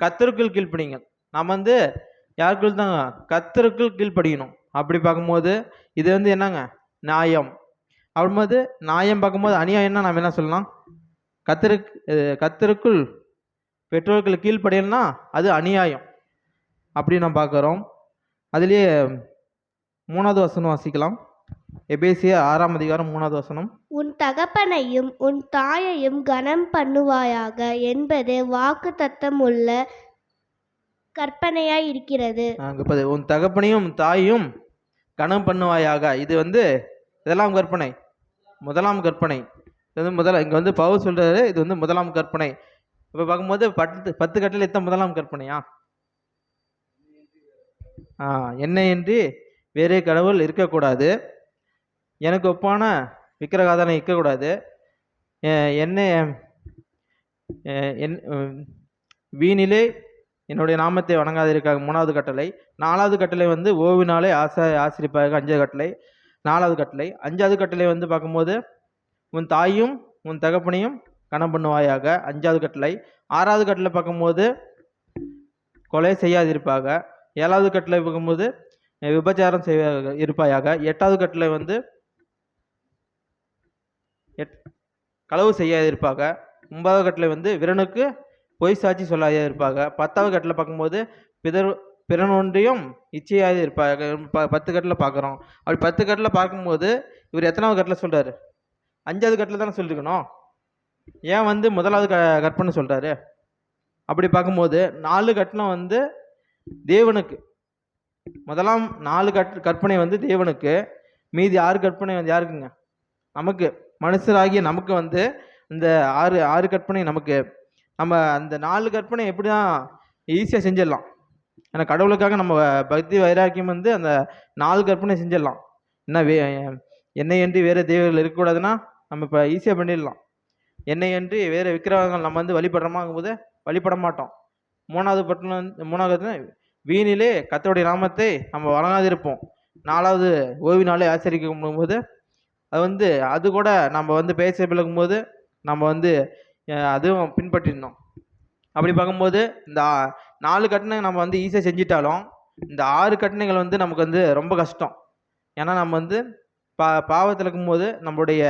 கர்த்தருக்குள் கீழ்ப்படியுங்கள். நாம் வந்து யாருக்குள் தான் கர்த்தருக்குள் கீழ்ப்படியணும். அப்படி பார்க்கும்போது இது வந்து என்னங்க நியாயம். அப்படிம்போது நியாயம் பார்க்கும்போது அநியாயம்னா நம்ம என்ன சொல்லலாம்? கர்த்தருக்குள் பெற்றோர்கள் கீழ்ப்படியலைன்னா அது அநியாயம். அப்படி நம்ம பார்க்குறோம். அதுலேயே 3வது வசனம் வாசிக்கலாம். எபேசியர் 6ஆம் அதிகாரம் 3வது வசனம். உன் தகப்பனையும் உன் தாயையும் கனம் பண்ணுவாயாக என்பது வாக்கு தத்தமுள்ள கற்பனையாய் இருக்கிறது. உன் தகப்பனையும் தாயும் கனம் பண்ணுவாயாக. இது வந்து இதெல்லாம் கற்பனை, முதலாம் கற்பனை. இது வந்து இங்கே வந்து பவுல் சொல்றாரு, இது வந்து முதலாம் கற்பனை. இப்போ பார்க்கும்போது 10 கட்டளை எத்தனை முதலாம் கற்பனையா? என்னையின்றி வேறே கடவுள் இருக்கக்கூடாது, எனக்கு ஒப்பான விக்கிரகாதனை இருக்கக்கூடாது, என்னை வீணிலே என்னுடைய நாமத்தை வணங்காதிருக்காங்க 3வது கட்டளை. 4வது கட்டளை வந்து ஓவினாலே ஆசிரிப்பாக 5வது கட்டளை. 4வது கட்டளை. 5வது கட்டளை வந்து பார்க்கும்போது உன் தாயும் உன் தகப்பனையும் கனம் பண்ணுவாயாக 5வது கட்டளை. 6வது கட்டளை பார்க்கும்போது கொலை செய்யாதிருப்பாக. 7வது கட்டளை பார்க்கும்போது விபச்சாரம் இருப்பாயாக. 8வது கட்டளை வந்து களவு செய்யாதிருப்பாக. 9வது கட்டளை வந்து விரனுக்கு பொய் சாட்சி சொல்லாத இருப்பாங்க. 10வது கட்டளை பார்க்கும்போது பிறனொன்றையும் இச்சையாக இருப்பாங்க. 10 கட்டளை பார்க்குறோம். அப்படி 10 கட்டளை பார்க்கும்போது இவர் எத்தனாவது கட்டளை சொல்கிறாரு? 5வது கட்டளை தானே சொல்லியிருக்கணும். ஏன் வந்து முதலாவது கற்பனை சொல்கிறாரு? அப்படி பார்க்கும்போது 4 கட்டளை வந்து தேவனுக்கு, முதலாம் 4 கற்பனை வந்து தேவனுக்கு, மீதி 6 கற்பனை வந்து யாருக்குங்க? நமக்கு, மனுஷராகிய நமக்கு வந்து இந்த 6 கற்பனை நமக்கு. நம்ம அந்த 4 கற்பனை எப்படி தான் ஈஸியாக செஞ்சிடலாம். ஏன்னா கடவுளுக்காக நம்ம பக்தி வைராக்கியம் வந்து அந்த 4 கற்பனை செஞ்சிடலாம். என்னையன்றி வேறு தெய்வங்கள் இருக்கக்கூடாதுன்னா நம்ம இப்போ ஈஸியாக பண்ணிடலாம். என்னையன்றி வேறு விக்கிரகங்கள் நம்ம வந்து வழிபடுறோமாங்கும் போது வழிபட மாட்டோம். 3வது வீணிலே கர்த்தருடைய நாமத்தை நம்ம வழங்காதிருப்போம். 4வது ஓய்வினாலே ஆச்சரிக்கும் போது அது வந்து அது கூட நம்ம வந்து பேச பிளக்கும்போது நம்ம வந்து அதுவும் பின்பற்றிடணும். அப்படி பார்க்கும்போது இந்த 4 கட்டணை நம்ம வந்து ஈஸியாக செஞ்சிட்டாலும் இந்த 6 கட்டணைகள் வந்து நமக்கு வந்து ரொம்ப கஷ்டம். ஏன்னா நம்ம வந்து பாவத்தில் இருக்கும்போது நம்மளுடைய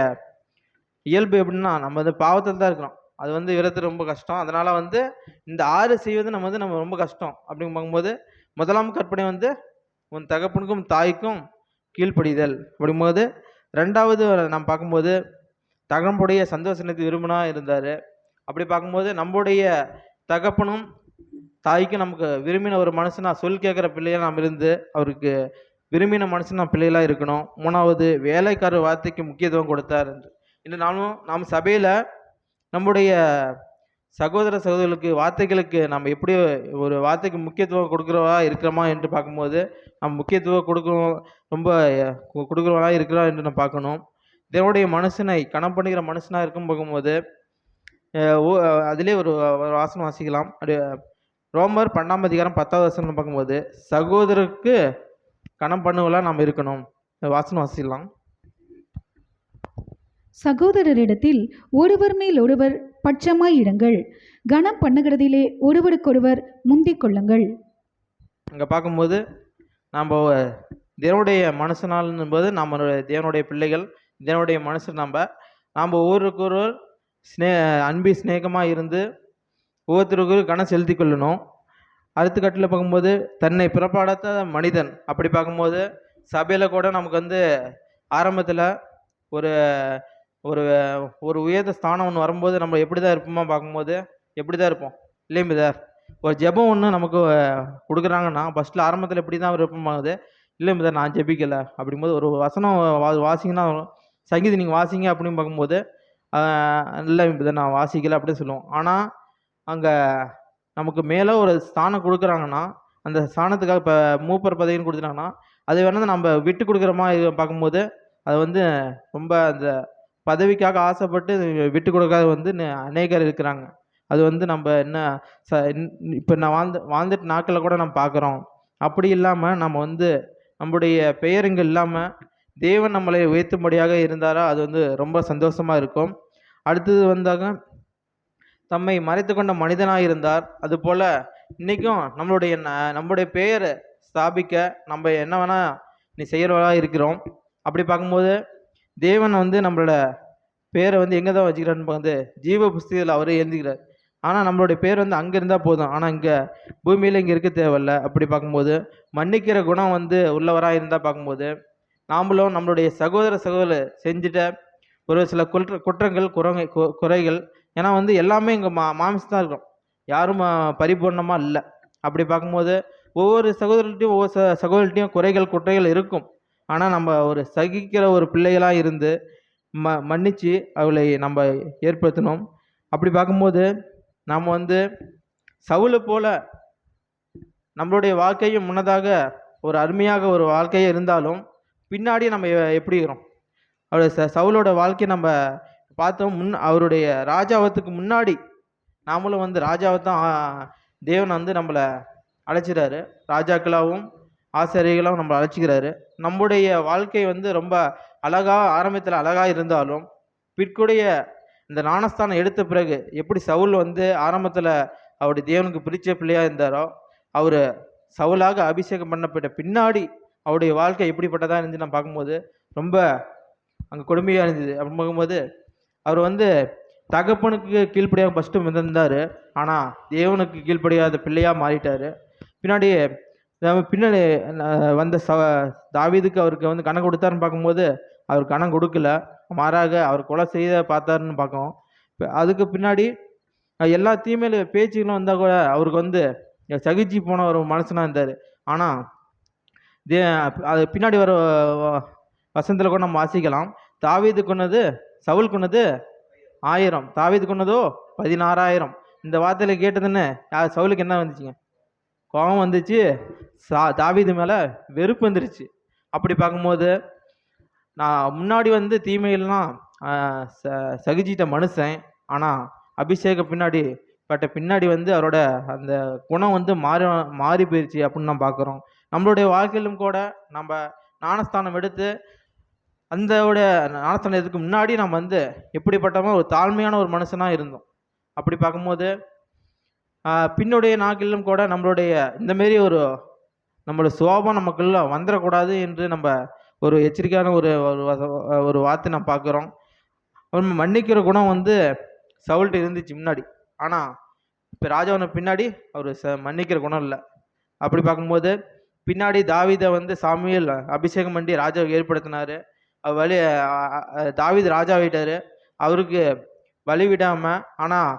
இயல்பு எப்படின்னா நம்ம வந்து பாவத்தில் தான் இருக்கிறோம். அது வந்து விரத்து ரொம்ப கஷ்டம். அதனால் வந்து இந்த 6 செய்வது நம்ம ரொம்ப கஷ்டம். அப்படின்னு பார்க்கும்போது முதலாம் கற்பனை வந்து உன் தகப்பனுக்கும் தாய்க்கும் கீழ்ப்படிதல். அப்படிங்கும்போது 2வது நம்ம பார்க்கும்போது தகப்பனுடைய சந்தோஷத்துக்கு விரும்பினா இருந்தார். அப்படி பார்க்கும்போது நம்முடைய தகப்பனும் தாய்க்கும் நமக்கு விரும்பின ஒரு மனுஷனா சொல் கேட்குற பிள்ளையாக நாம் இருந்து அவருக்கு விரும்பின மனுஷனா பிள்ளைகளாக இருக்கணும். 3வது வேலைக்காரர் வார்த்தைக்கு முக்கியத்துவம் கொடுத்தார் என்று. இன்று நாம் சபையில் நம்முடைய சகோதர சகோதரிகளுக்கு வார்த்தைகளுக்கு நம்ம எப்படி ஒரு வார்த்தைக்கு முக்கியத்துவம் இருக்கிறோமா என்று பார்க்கும்போது நம்ம முக்கியத்துவம் ரொம்ப கொடுக்குறவா இருக்கிறா என்று நம்ம பார்க்கணும். தேவனுடைய மனுஷனை கணம் பண்ணுகிற மனுஷனாக இருக்கும் போகும்போது அதிலே ஒரு வாசனம் வாசிக்கலாம். அது ரோமர் 12ஆம் அதிகாரம் 10வது வசனம் பார்க்கும்போது சகோதரருக்கு கணம் பண்ணுவலாம் நாம் இருக்கணும். வாசனம் வாசிக்கலாம். சகோதரரிடத்தில் ஒருவர் மேல் ஒருவர் பட்சமாய் இருங்கள், கனம் பண்ணுகிறதிலே ஒருவருக்கொருவர் முந்திக் கொள்ளுங்கள். இங்கே பார்க்கும்போது நம்ம தேவனுடைய மனுஷனால் போது நம்ம தேவனுடைய பிள்ளைகள், தேவனுடைய மனுஷன் நாம் ஒவ்வொருவருக்கொருவர் அன்பி ஸ்நேகமாக இருந்து ஒவ்வொருத்தருக்கு கனம் செலுத்தி கொள்ளணும். அடுத்த கட்டில் பார்க்கும்போது தன்னை பிறப்பாடாத மனிதன். அப்படி பார்க்கும்போது சபையில் கூட நமக்கு வந்து ஆரம்பத்தில் ஒரு ஒரு ஒரு உயர்ந்த ஸ்தானம் ஒன்று வரும்போது நம்ம எப்படி தான் இருப்போமா பார்க்கும்போது எப்படி தான் இருப்போம் இல்லையா? ஒரு ஜெபம் ஒன்று நமக்கு கொடுக்குறாங்கன்னா ஃபஸ்ட்டில் ஆரம்பத்தில் எப்படி தான் விருப்பமாகுது, இல்லை இதை நான் ஜெபிக்கலை அப்படிங்கும்போது ஒரு வசனம் வாசிங்கன்னா சங்கீதம் நீங்கள் வாசிங்க அப்படின்னு பார்க்கும்போது இல்லை இதை நான் வாசிக்கலை அப்படின்னு சொல்லுவோம். ஆனால் அங்கே நமக்கு மேலே ஒரு ஸ்தானம் கொடுக்குறாங்கன்னா அந்த ஸ்தானத்துக்காக இப்போ மூப்பர் பதவின்னு கொடுத்துட்டாங்கன்னா அது வேணால் நம்ம விட்டு கொடுக்குற மாதிரி பார்க்கும்போது அது வந்து ரொம்ப அந்த பதவிக்காக ஆசைப்பட்டு விட்டு கொடுக்காத வந்து அநேகர் இருக்கிறாங்க. அது வந்து நம்ம என்ன இப்போ நான் வாழ்ந்துட்டு நாட்களில் கூட நம்ம பார்க்குறோம். அப்படி இல்லாமல் நம்ம வந்து நம்முடைய பெயருங்க இல்லாமல் தேவன் நம்மளை உயர்த்தும்படியாக இருந்தாரா அது வந்து ரொம்ப சந்தோஷமாக இருக்கும். அடுத்தது வந்தாங்க தம்மை மறைத்து கொண்ட மனிதனாக இருந்தார். அதுபோல் இன்றைக்கும் நம்மளுடைய பெயரை ஸ்தாபிக்க நம்ம என்ன வேணால் நீ செய்கிறவராக இருக்கிறோம். அப்படி பார்க்கும்போது தேவன் வந்து நம்மளோட பேரை வந்து எங்கே தான் வச்சுக்கிறான்னு வந்து ஜீவ புஸ்தகத்தில் அவரே எழுதிக்கிறார். ஆனால் நம்மளுடைய பேர் வந்து அங்கே இருந்தால் போதும், ஆனால் இங்கே பூமியில் இங்கே இருக்க தேவையில்லை. அப்படி பார்க்கும்போது மன்னிக்கிற குணம் வந்து உள்ளவராக இருந்தால் பார்க்கும்போது நாமளும் நம்மளுடைய சகோதர செஞ்சுட்ட ஒரு சில குற்றங்கள் குறைகள், ஏன்னா வந்து எல்லாமே இங்கே மாமிசம் தான் இருக்கும், யாரும் பரிபூர்ணமாக இல்லை. அப்படி பார்க்கும்போது ஒவ்வொரு சகோதரர்கிட்டையும் ஒவ்வொரு சகோதரர்கிட்டையும் குறைகள் இருக்கும். ஆனால் நம்ம ஒரு சகிக்கிற ஒரு பிள்ளைகளாக இருந்து மன்னித்து அவளை நம்ம ஏற்படுத்தணும். அப்படி பார்க்கும்போது நாம் வந்து சவுலை போல நம்மளுடைய வாழ்க்கையும் முன்னதாக ஒரு அருமையாக ஒரு வாழ்க்கையே இருந்தாலும் பின்னாடி நம்ம எப்படி இருக்கிறோம், அவருடைய சவுலோட வாழ்க்கையை நம்ம பார்த்தோம். அவருடைய ராஜாவத்துக்கு முன்னாடி நாமளும் வந்து ராஜாவை தான் தேவன் வந்து நம்மளை அழைச்சிடாரு, ராஜாக்களாகவும் ஆசிரியர்களாகவும் நம்மளை அழைச்சிக்கிறாரு. நம்முடைய வாழ்க்கை வந்து ரொம்ப ஆரம்பத்தில் அழகாக இருந்தாலும் பிற்கூடிய இந்த ஞானஸ்தானம் எடுத்த பிறகு எப்படி சவுல் வந்து ஆரம்பத்தில் அவருடைய தேவனுக்கு பிரித்த பிள்ளையாக இருந்தாரோ, அவர் சவுலாக அபிஷேகம் பண்ணப்பட்ட பின்னாடி அவருடைய வாழ்க்கை எப்படிப்பட்டதாக இருந்துச்சு நம்ம பார்க்கும்போது ரொம்ப அங்கே கொடுமையாக இருந்தது. அப்படி பார்க்கும்போது அவர் வந்து தகப்பனுக்கு கீழ்ப்படியாக ஃபஸ்ட்டு மிதந்தார், ஆனால் தேவனுக்கு கீழ்ப்படியாத பிள்ளையாக மாறிட்டார். பின்னாடி வந்த தாவீதுக்கு அவருக்கு வந்து கணக்கு கொடுத்தாருன்னு பார்க்கும்போது அவர் கணக்கு கொடுக்கல, மாறாக அவர் கொலை செய்த பார்த்தாருன்னு பார்க்கோம். அதுக்கு பின்னாடி எல்லா தீமையில பேச்சுகளும் வந்தால் கூட அவருக்கு வந்து சகிச்சு போன ஒரு மனுஷனாக இருந்தார். ஆனால் அது பின்னாடி வர வசனத்தில் கூட நம்ம வாசிக்கலாம், தாவீது கொன்னது சவுல் கொன்னது 1000, தாவீது கொன்னதோ 16,000. இந்த வார்த்தையில் கேட்டதுன்னு சவுலுக்கு என்ன வந்துச்சுங்க, கோபம் வந்துச்சு, தாவீது மேலே வெறுப்பு வந்துருச்சு. அப்படி பார்க்கும்போது நான் முன்னாடி வந்து தீமையிலாம் சகிச்சிட்ட மனுஷன், ஆனால் அபிஷேக பின்னாடி வந்து அவரோட அந்த குணம் வந்து மாறி போயிடுச்சு அப்படின்னு நம்ம பார்க்குறோம். நம்மளுடைய வாழ்க்கையிலும் கூட நம்ம ஞானஸ்தானம் எடுத்து ஞானஸ்தானம் இதுக்கு முன்னாடி நம்ம வந்து எப்படிப்பட்டவங்க ஒரு தாழ்மையான ஒரு மனுஷனாக இருந்தோம். அப்படி பார்க்கும்போது பின்னுடைய நாட்களிலும் கூட நம்மளுடைய இந்தமாரி நம்மளோட சுபாவம் நமக்குள்ள வந்துடக்கூடாது என்று நம்ம ஒரு எச்சரிக்கையான ஒரு வார்த்தை நம்ம பார்க்குறோம். மன்னிக்கிற குணம் வந்து சவுல்கிட்ட இருந்துச்சு முன்னாடி, ஆனால் இப்போ ராஜாவனை பின்னாடி அவர் மன்னிக்கிற குணம் இல்லை. அப்படி பார்க்கும்போது பின்னாடி தாவீதை வந்து சாமுவேல் அபிஷேகம் பண்ணி ராஜாவை ஏற்படுத்தினார். தாவீது ராஜாவிட்டார், அவருக்கு வழி விடாமல். ஆனால்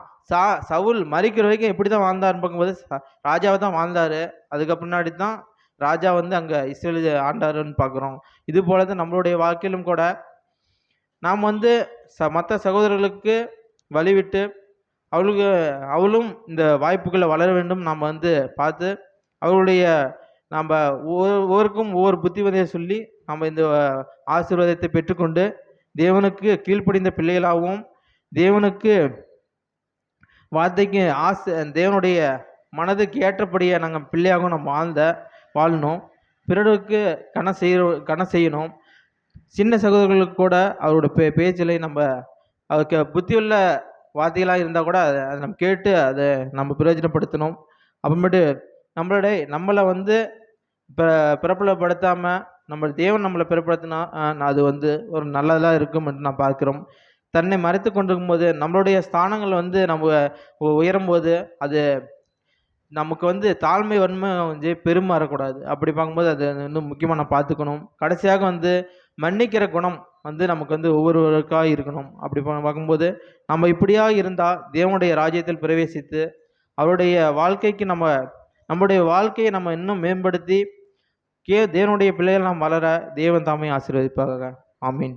சவுல் மறிக்கிற வரைக்கும் எப்படி தான் வாழ்ந்தாருன்னு பார்க்கும்போது ராஜாவை தான் வாழ்ந்தார். அதுக்கு பின்னாடி தான் ராஜா வந்து அங்கே இஸ்ரேல் ஆண்டாருன்னு பார்க்குறோம். இது போல தான் நம்மளுடைய வாழ்க்கையிலும் கூட நாம் வந்து மற்ற சகோதரர்களுக்கு வழிவிட்டு அவளும் இந்த வாய்ப்புகளை வளர வேண்டும். நாம் வந்து பார்த்து அவர்களுடைய நம்ம ஒவ்வொருக்கும் ஒவ்வொரு புத்திமதியை சொல்லி நம்ம இந்த ஆசீர்வாதத்தை பெற்றுக்கொண்டு தேவனுக்கு கீழ்ப்படிந்த பிள்ளைகளாகவும் தேவனுக்கு வார்த்தைக்கு தேவனுடைய மனதுக்கு ஏற்றபடியே நாங்கள் பிள்ளையாகவும் நம்ம வாழணும். பிறருக்கு கண செய்யணும். சின்ன சகோதரர்களுக்கு கூட அவரோட பேச்சில் நம்ம அவருக்கு புத்தியுள்ள வார்த்தைகளாக இருந்தால் கூட அதை நம்ம கேட்டு அதை நம்ம பிரயோஜனப்படுத்தணும். அப்புறமேட்டு நம்மளை வந்து பிறப்பிலப்படுத்தாமல் நம்ம தேவன் நம்மளை பிறப்படுத்தினா அது வந்து ஒரு நல்லதாக இருக்கும் என்று நான் பார்க்குறோம். தன்னை மறைத்து கொண்டிருக்கும் போது நம்மளுடைய ஸ்தானங்கள் வந்து நம்ம உயரும்போது அது நமக்கு வந்து தாழ்மை வன்மை வந்து பெருமாறக்கூடாது. அப்படி பார்க்கும்போது அது இன்னும் முக்கியமாக நான் பார்த்துக்கணும். கடைசியாக வந்து மன்னிக்கிற குணம் வந்து நமக்கு வந்து ஒவ்வொருவருக்காக இருக்கணும். அப்படி பார்க்கும்போது நம்ம இப்படியாக இருந்தால் தேவனுடைய ராஜ்யத்தில் பிரவேசித்து அவருடைய வாழ்க்கைக்கு நம்முடைய வாழ்க்கையை நம்ம இன்னும் மேம்படுத்தி தேவனுடைய பிள்ளைகள் நாம் வளர தேவன் தாமே ஆசீர்வதிப்பாக. ஆமீன்.